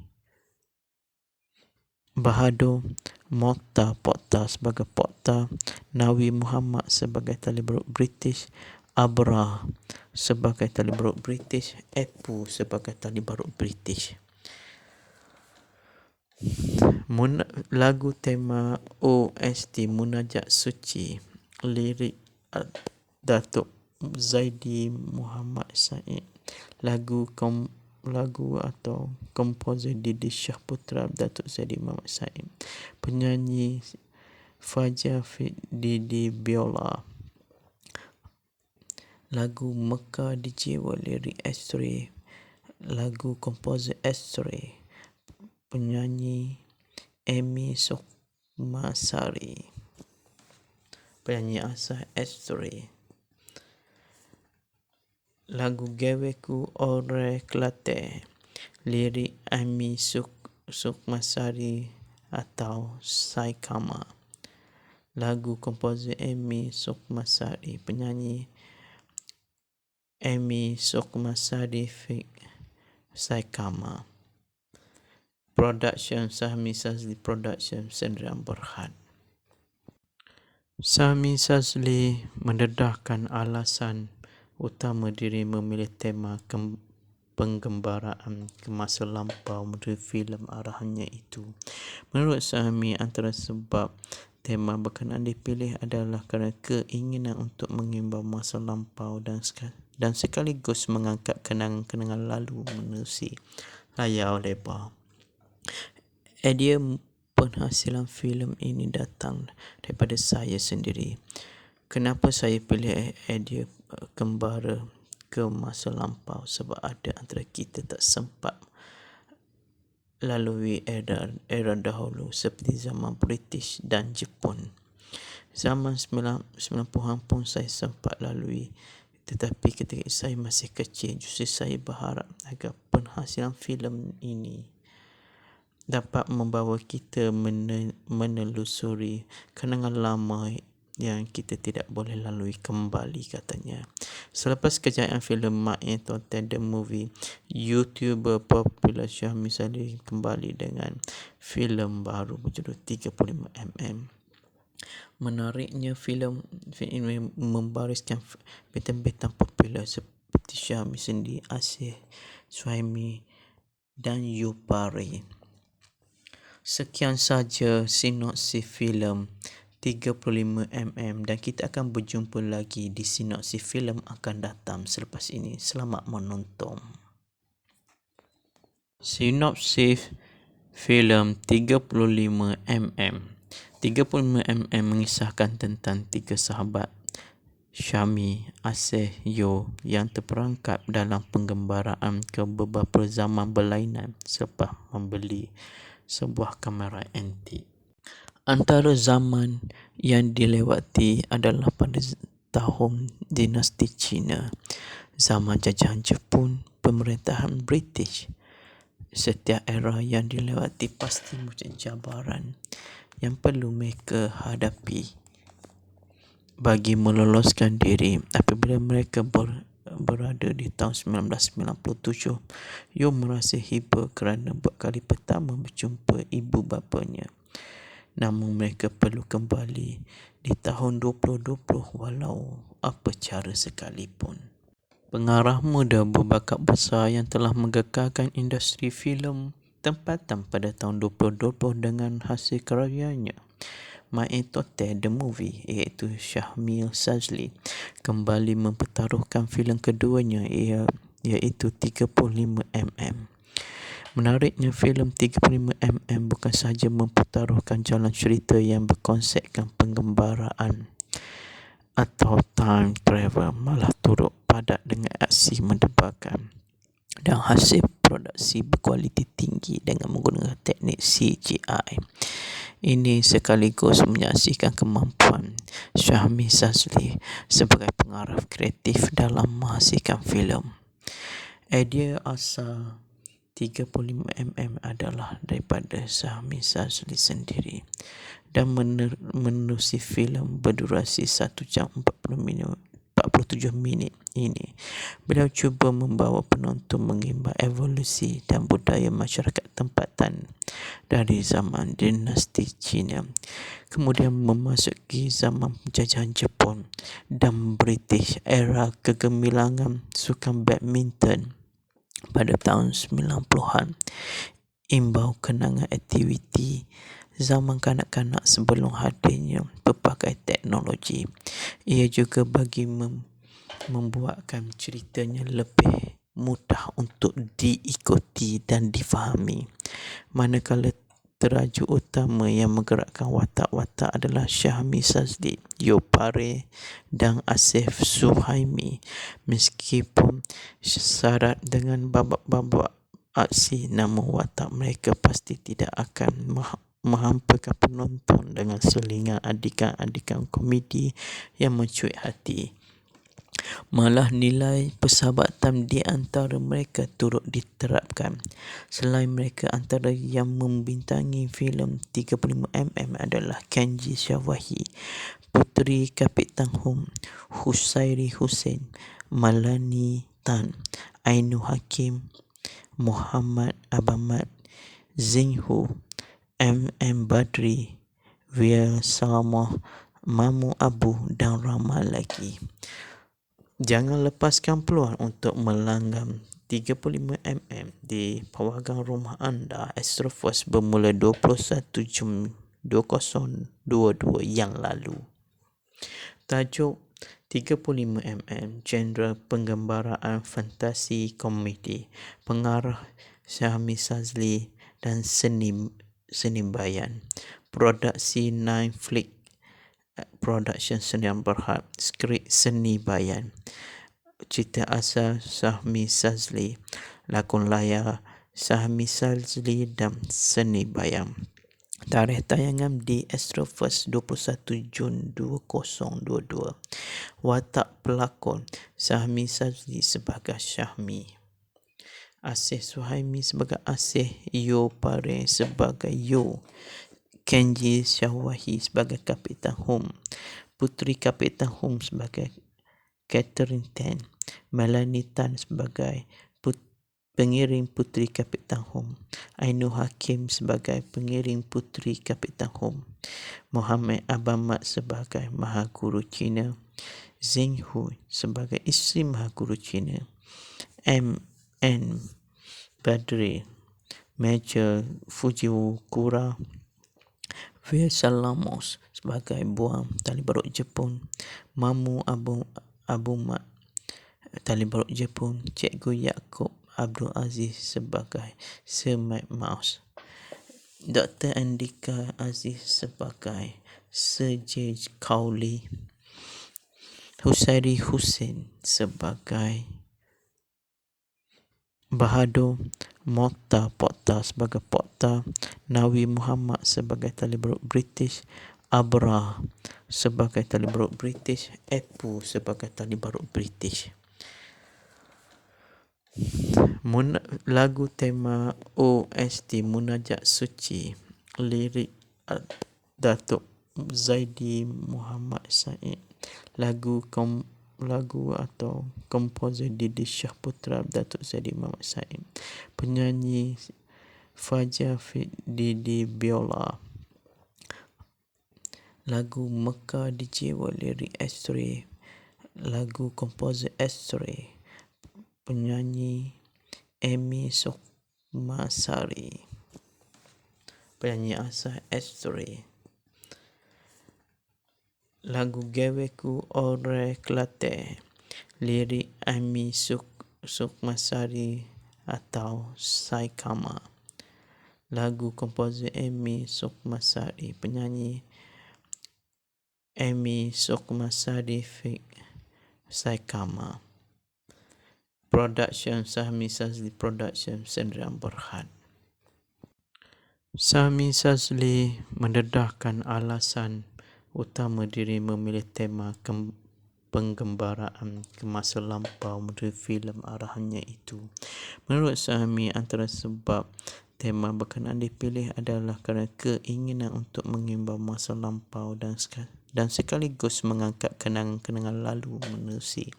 Bahadur, Mokta Pokta sebagai Pokta, Nawi Muhammad sebagai Tali Barut British, Abra sebagai Tali Barut British, Epu sebagai Tali Barut British. Lagu tema OST Munajat Suci, lirik Datuk Zaidi Muhammad Said, lagu atau komposer Didi Shah Putra Datuk Zaidi Muhammad Said, penyanyi Fajar Didi Biola, lagu Mekah di Jiwa, lirik Astray, lagu komposer Astray, penyanyi Amy Sukmasari, penyanyi asal Astray, lagu Gaweku Ore Klate, lirik Amy Sukmasari atau Saikama, lagu komposer Amy Sukmasari, penyanyi Amy Sukmasari Saikama. Production Syahmi Sazli Production Sdn Bhd. Syahmi Sazli mendedahkan alasan utama diri memilih tema penggambaraan ke masa lampau dari filem arahannya itu. Menurut Syahmi, antara sebab tema berkenaan dipilih adalah kerana keinginan untuk mengimbau masa lampau dan sekaligus mengangkat kenangan-kenangan lalu menerusi layar lebar. Idea penghasilan filem ini datang daripada saya sendiri. Kenapa saya pilih idea kembara ke masa lampau? Sebab ada antara kita tak sempat lalui era dahulu seperti zaman British dan Jepun. Zaman 90-an pun saya sempat lalui, tetapi ketika saya masih kecil, justru saya berharap agar penghasilan filem ini dapat membawa kita menelusuri kenangan lama yang kita tidak boleh lalui kembali, katanya. Selepas kejayaan filem Mak Entertain The Movie, YouTuber popular Syahmi Sazli kembali dengan filem baru berjudul 35mm. Menariknya, filem ini membariskan bintang-bintang popular seperti Syahmi sendiri, Asih Suhaimi dan Yo Pare. Sekian saja sinopsis filem 35mm dan kita akan berjumpa lagi di sinopsis filem akan datang selepas ini. Selamat menonton. Sinopsis filem 35mm. 35mm mengisahkan tentang tiga sahabat, Syahmi, Asih, Yo, yang terperangkap dalam penggembaraan ke beberapa zaman berlainan selepas membeli sebuah kamera antik. Antara zaman yang dilewati adalah pada tahun dinasti Cina. zaman jajahan Jepun, pemerintahan British. Setiap era yang dilewati pasti macam cabaran yang perlu mereka hadapi bagi meloloskan diri. Apabila mereka berada di tahun 1997, Yo merasa hiba kerana buat kali pertama berjumpa ibu bapanya. Namun mereka perlu kembali di tahun 2020 walau apa cara sekalipun. Pengarah muda berbakat besar yang telah menggegarkan industri filem tempatan pada tahun 2020 dengan hasil karyanya Maetote The Movie, iaitu Syahmi Sazli, kembali mempertaruhkan filem keduanya iaitu 35mm. Menariknya, filem 35mm bukan sahaja mempertaruhkan jalan cerita yang berkonsepkan penggembaraan atau time travel, malah turut padat dengan aksi mendebarkan dan hasil produksi berkualiti tinggi dengan menggunakan teknik CGI. Ini sekaligus menyaksikan kemampuan Syahmi Sazli sebagai pengarah kreatif dalam menghasilkan filem. Idea asal 35mm adalah daripada Syahmi Sazli sendiri dan menerusi filem berdurasi 1 jam 47 minit ini. Beliau cuba membawa penonton mengimbau evolusi dan budaya masyarakat tempatan dari zaman dinasti Cina, kemudian memasuki zaman penjajahan Jepun dan British, era kegemilangan sukan badminton pada tahun 90-an, imbau kenangan aktiviti zaman kanak-kanak sebelum hadirnya pelbagai teknologi. Ia juga bagi membuatkan ceritanya lebih mudah untuk diikuti dan difahami. Manakala teraju utama yang menggerakkan watak-watak adalah Syahmi Sazli, Yo Pare dan Asif Suhaimi. Meskipun syarat dengan babak-babak aksi, namun watak mereka pasti tidak akan menghampakan penonton dengan selingan adikan-adikan komedi yang mencuit hati. Malah nilai persahabatan di antara mereka turut diterapkan. Selain mereka, antara yang membintangi filem 35mm adalah Kenji Shawahi, Puteri Kapitan Hum, Husairi Hussein, Malani Tan, Ainu Hakim, Muhammad Abamat, Zinghu, M.M. Badri, Wia Salmah, Mamu Abu dan ramai lagi. Jangan lepaskan peluang untuk melanggam 35mm di pawagan rumah anda. Astrofos bermula 21 Jun 2022 yang lalu. Tajuk 35mm, genre penggembaraan fantasi komedi. Pengarah Syahmi Sazli dan seni bayan. Produksi Nine Flick Production Sdn Bhd. Skrip seni bayan. Cerita asal Syahmi Sazli. Lakon layar Syahmi Sazli dan seni bayan. Tarikh tayangan di Astrofirst 21 Jun 2022. Watak pelakon Syahmi Sazli sebagai Syahmi, Asih Suhaimi sebagai Asih, Yo Pare sebagai Yo, Kenji Shawahi sebagai Kapitan Hum, Puteri Kapitan Hum sebagai Catherine Tan, Melanie Tan sebagai pengiring Puteri Kapitan Hum, Ainu Hakim sebagai pengiring Puteri Kapitan Hum, Muhammad Abamat sebagai Mahaguru Cina, Zinghu sebagai isteri Mahaguru Cina, M.N. Badri, Major Fujiwara, Faisal Lamos sebagai Buang Tali Barut Jepun, Mamu Abumat Tali Barut Jepun, Cikgu Yaakob Abdul Aziz sebagai Sir Mike Mouse, Dr. Andika Aziz sebagai Sir J. Cowley, Husairi Hussein sebagai Bahadur, Mokta Pokta sebagai Pokta, Nawi Muhammad sebagai Tali Barut British, Abra sebagai Tali Barut British, Epu sebagai Tali Barut British. Lagu tema OST Munajat Suci, lirik Datuk Zaidi Muhammad Said, lagu atau komposer Didi Shah Putra Datuk Zaidi Muhammad Said, penyanyi Fajar Didi Biola, lagu Mekah di Jiwa, lirik Astray, lagu komposer Astray, penyanyi Amy Sukmasari, penyanyi asal Astray, lagu Gaweku Ore Kelate, lirik Amy Sukmasari atau Saikama, lagu komposer Amy Sukmasari, penyanyi Amy Sukmasari Saikama. Production Sahmi Sazli Production Sendirian Berhad. Sahmi Sazli mendedahkan alasan utama diri memilih tema penggembaraan ke masa lampau dari filem arahannya itu. Menurut Sahmi, antara sebab tema berkenaan dipilih adalah kerana keinginan untuk mengimbau masa lampau dan sekaligus mengangkat kenangan-kenangan lalu menerusi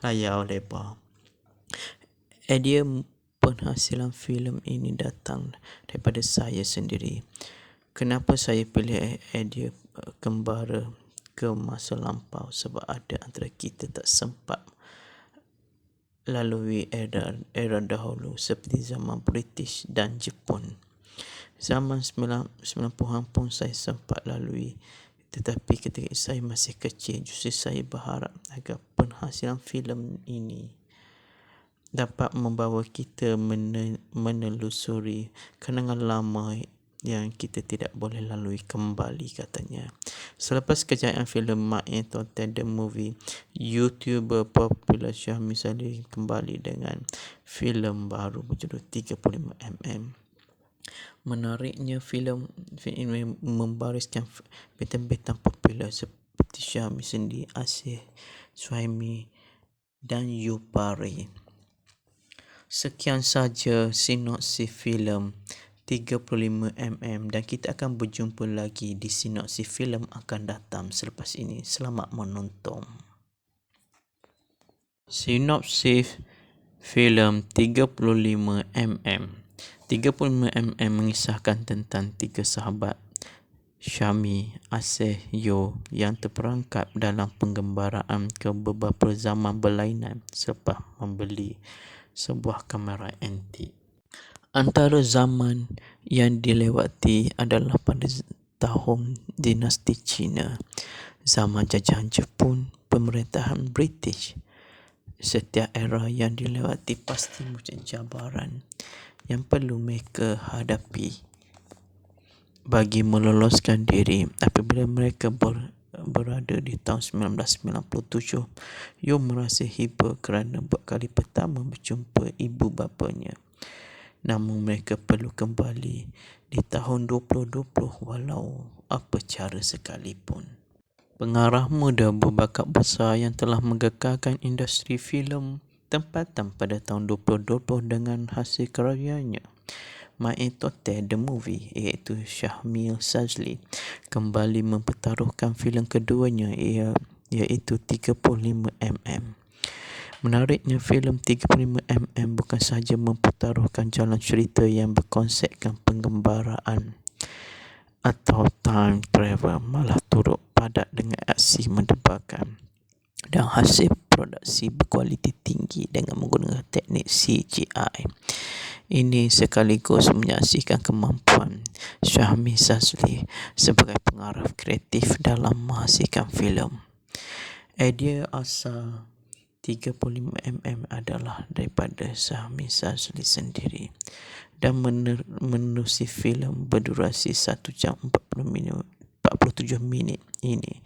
layar lebar. Idea penghasilan filem ini datang daripada saya sendiri. Kenapa saya pilih idea kembara ke masa lampau? Sebab ada antara kita tak sempat lalui era dahulu seperti zaman British dan Jepun. Zaman 90-an pun saya sempat lalui, tetapi ketika saya masih kecil, justru saya berharap agar penghasilan filem ini dapat membawa kita menelusuri kenangan lama yang kita tidak boleh lalui kembali, katanya. Selepas kejayaan filem Mak Tote The Movie, YouTuber popular Syahmi Sazli kembali dengan filem baru berjudul 35mm. Menariknya, filem ini membariskan bintang-bintang popular seperti Syahmi Sendiri, Asih Suhaimi dan Yupari. Sekian saja sinopsis filem 35mm dan kita akan berjumpa lagi di sinopsis filem akan datang selepas ini. Selamat menonton. Sinopsis filem 35mm. 35mm mengisahkan tentang tiga sahabat Syahmi, Asih, Yo yang terperangkap dalam penggembaraan ke beberapa zaman berlainan selepas membeli sebuah kamera antik. Antara zaman yang dilewati adalah pada tahun dinasti Cina, zaman jajahan Jepun, pemerintahan British. Setiap era yang dilewati pasti mempunyai cabaran yang perlu mereka hadapi bagi meloloskan diri. Apabila mereka berada di tahun 1997, Yo merasa hiba kerana buat kali pertama berjumpa ibu bapanya. Namun mereka perlu kembali di tahun 2020 walau apa cara sekalipun. Pengarah muda berbakat besar yang telah menggegarkan industri filem tempatan pada tahun 2020 dengan hasil karyanya Mak Tote The Movie, iaitu Syahmi Sazli, kembali mempertaruhkan filem keduanya iaitu 35mm. Menariknya, filem 35mm bukan sahaja mempertaruhkan jalan cerita yang berkonsepkan penggembaraan atau time travel, malah turut padat dengan aksi mendebarkan dan hasil produksi berkualiti tinggi dengan menggunakan teknik CGI. Ini sekaligus menyaksikan kemampuan Syahmi Sazli sebagai pengarah kreatif dalam menghasilkan filem. Idea asal 35mm adalah daripada Syahmi Sazli sendiri dan menerusi filem berdurasi 1 jam 47 minit ini.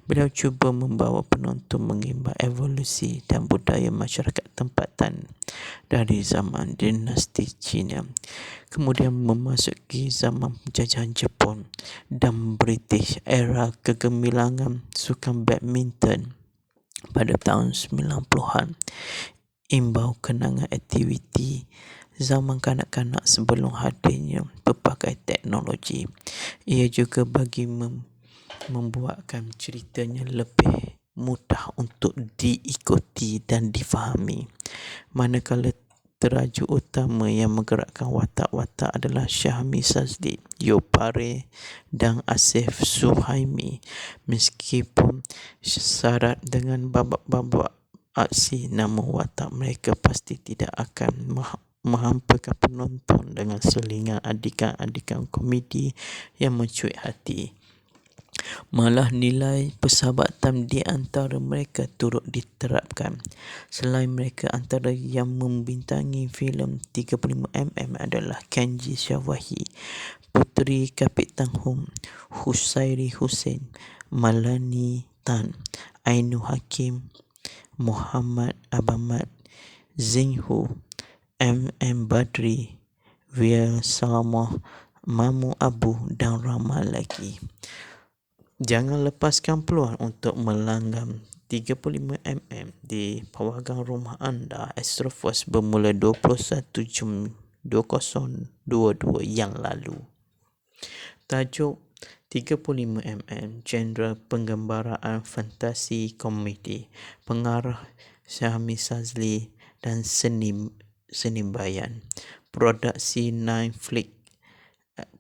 Beliau cuba membawa penonton mengimbau evolusi dan budaya masyarakat tempatan dari zaman dinasti Cina, kemudian memasuki zaman penjajahan Jepun dan British, era kegemilangan sukan badminton pada tahun 90-an. imbau kenangan aktiviti zaman kanak-kanak sebelum hadirnya pelbagai teknologi. Ia juga bagi membuatkan ceritanya lebih mudah untuk diikuti dan difahami. Manakala teraju utama yang menggerakkan watak-watak adalah Syahmi Sazli, Yopare dan Asif Suhaimi. Meskipun syarat dengan babak-babak aksi, namun watak mereka pasti tidak akan menghampakan penonton dengan selingan adikan-adikan komedi yang mencuit hati. Malah nilai persahabatan di antara mereka turut diterapkan. Selain mereka, antara yang membintangi filem 35mm adalah Kenji Syawahi, Puteri Kapitan Hum, Husairi Hussein, Malani Tan, Ainu Hakim, Muhammad Abamat, Zinghu, M.M. Badri, Wia Salamah, Mamu Abu dan ramai lagi. Jangan lepaskan peluang untuk melanggam 35mm di pawagan rumah anda. Astrofos bermula 21 Jun 2022 yang lalu. Tajuk 35mm, genre penggambaraan fantasi komedi, pengarah Syahmi Sazli dan seni bayan. Produksi Nine Flick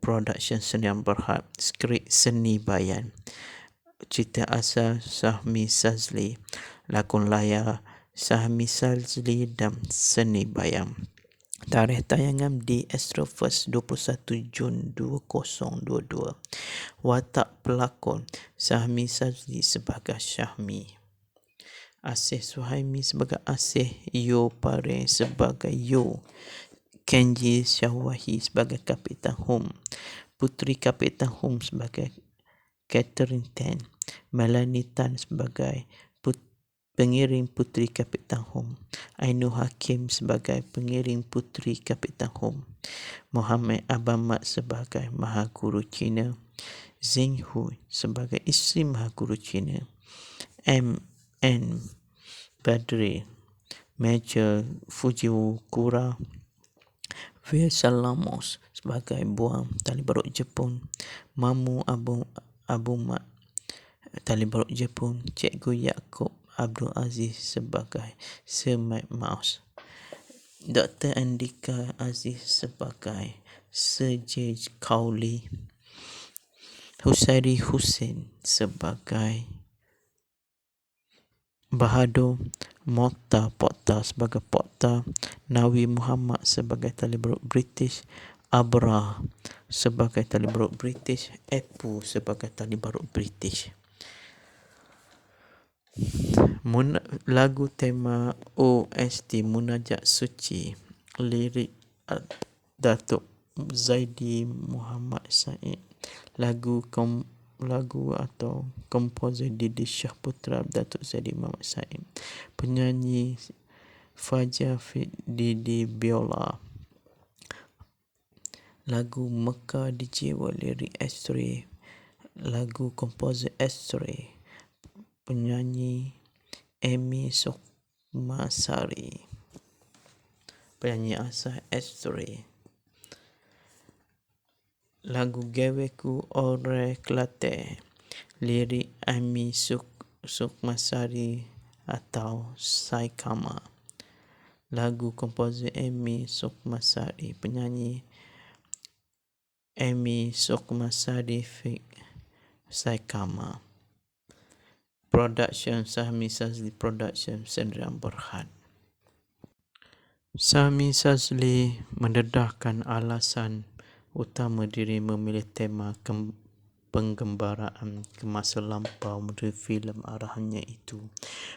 Production Sdn Bhd, skrip seni bayan. Cerita asal Syahmi Sazli, lakon layar Syahmi Sazli dan seni bayan. Tarikh tayangan di Astrofos 21 Jun 2022. Watak pelakon Syahmi Sazli sebagai Syahmi, Asih Suhaimi sebagai Asih, Yopare sebagai Yo, Kenji Syawahi sebagai Kapitan Hum, Puteri Kapitan Hum sebagai Catherine Tan, Melanie Tan sebagai pengiring Puteri Kapitan Hum, Ainu Hakim sebagai pengiring Puteri Kapitan Hum, Muhammad Abamat sebagai Mahaguru Cina, Zinghu sebagai isteri Mahaguru Cina, M.N. Badri, Major Fujiwara, Wia Salamos sebagai Buang Tali Barut Jepun, Mamu Abumat Tali Barut Jepun, Cikgu Yaakob Abdul Aziz sebagai Sir Mike Mouse, Dr. Andika Aziz sebagai Sir J. Cowley, Husairi Hussein sebagai Bahadur, Pokta sebagai Pokta, Nawi Muhammad sebagai Tali Barut British, Abra sebagai Tali Barut British, Epu sebagai Tali Barut British. Lagu tema OST Munajat Suci, lirik Datuk Zaidi Muhammad Said, lagu atau komposer Didi Shah Putra Datuk Zaidi Muhammad Said, penyanyi Fajar Didi Biola, lagu Mekah di Jiwa, lirik Astray, lagu komposer Astray, penyanyi Amy Sukmasari, penyanyi asal Astray, lagu Gaweku Ore Klate, lirik Amy Sukmasari atau Saikama, lagu komposer Amy Sukmasari, penyanyi Amy Sukmasari Saikama. Production Syahmi Sazli Production Sdn Bhd. Syahmi Sazli mendedahkan alasan utama diri memilih tema penggembaraan ke masa lampau dari filem arahannya itu.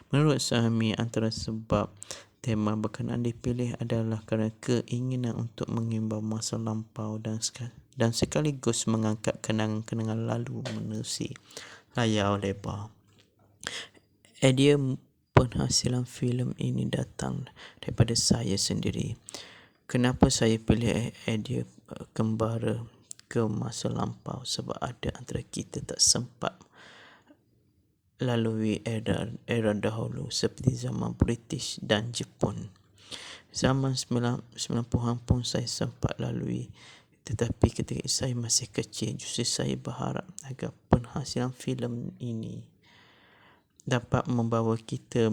Menurut Syahmi, antara sebab tema berkenaan dipilih adalah kerana keinginan untuk mengimbau masa lampau dan sekaligus mengangkat kenangan-kenangan lalu menerusi layar lebar. Idea penghasilan filem ini datang daripada saya sendiri. Kenapa saya pilih idea kembara ke masa lampau? Sebab ada antara kita tak sempat lalui era dahulu seperti zaman British dan Jepun. Zaman 90-an pun saya sempat lalui, tetapi ketika saya masih kecil, justru saya berharap agar penghasilan filem ini dapat membawa kita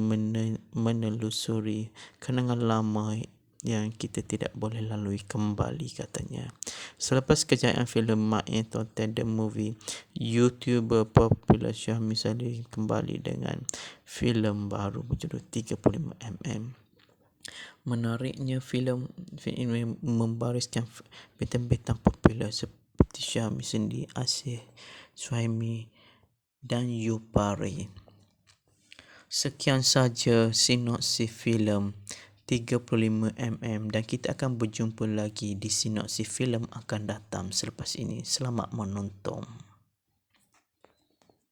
menelusuri kenangan lama yang kita tidak boleh lalui kembali, katanya. Selepas kejayaan filem Mak Yang Tonton The Movie, YouTuber popular Syahmi Saleh kembali dengan filem baru berjudul 35mm. Menariknya, filem ini membariskan bintang-bintang popular seperti Syahmi Sendiri, Asih Suhaimi dan Yupari. Sekian saja sinopsis filem 35mm dan kita akan berjumpa lagi di sinopsis filem akan datang selepas ini. Selamat menonton.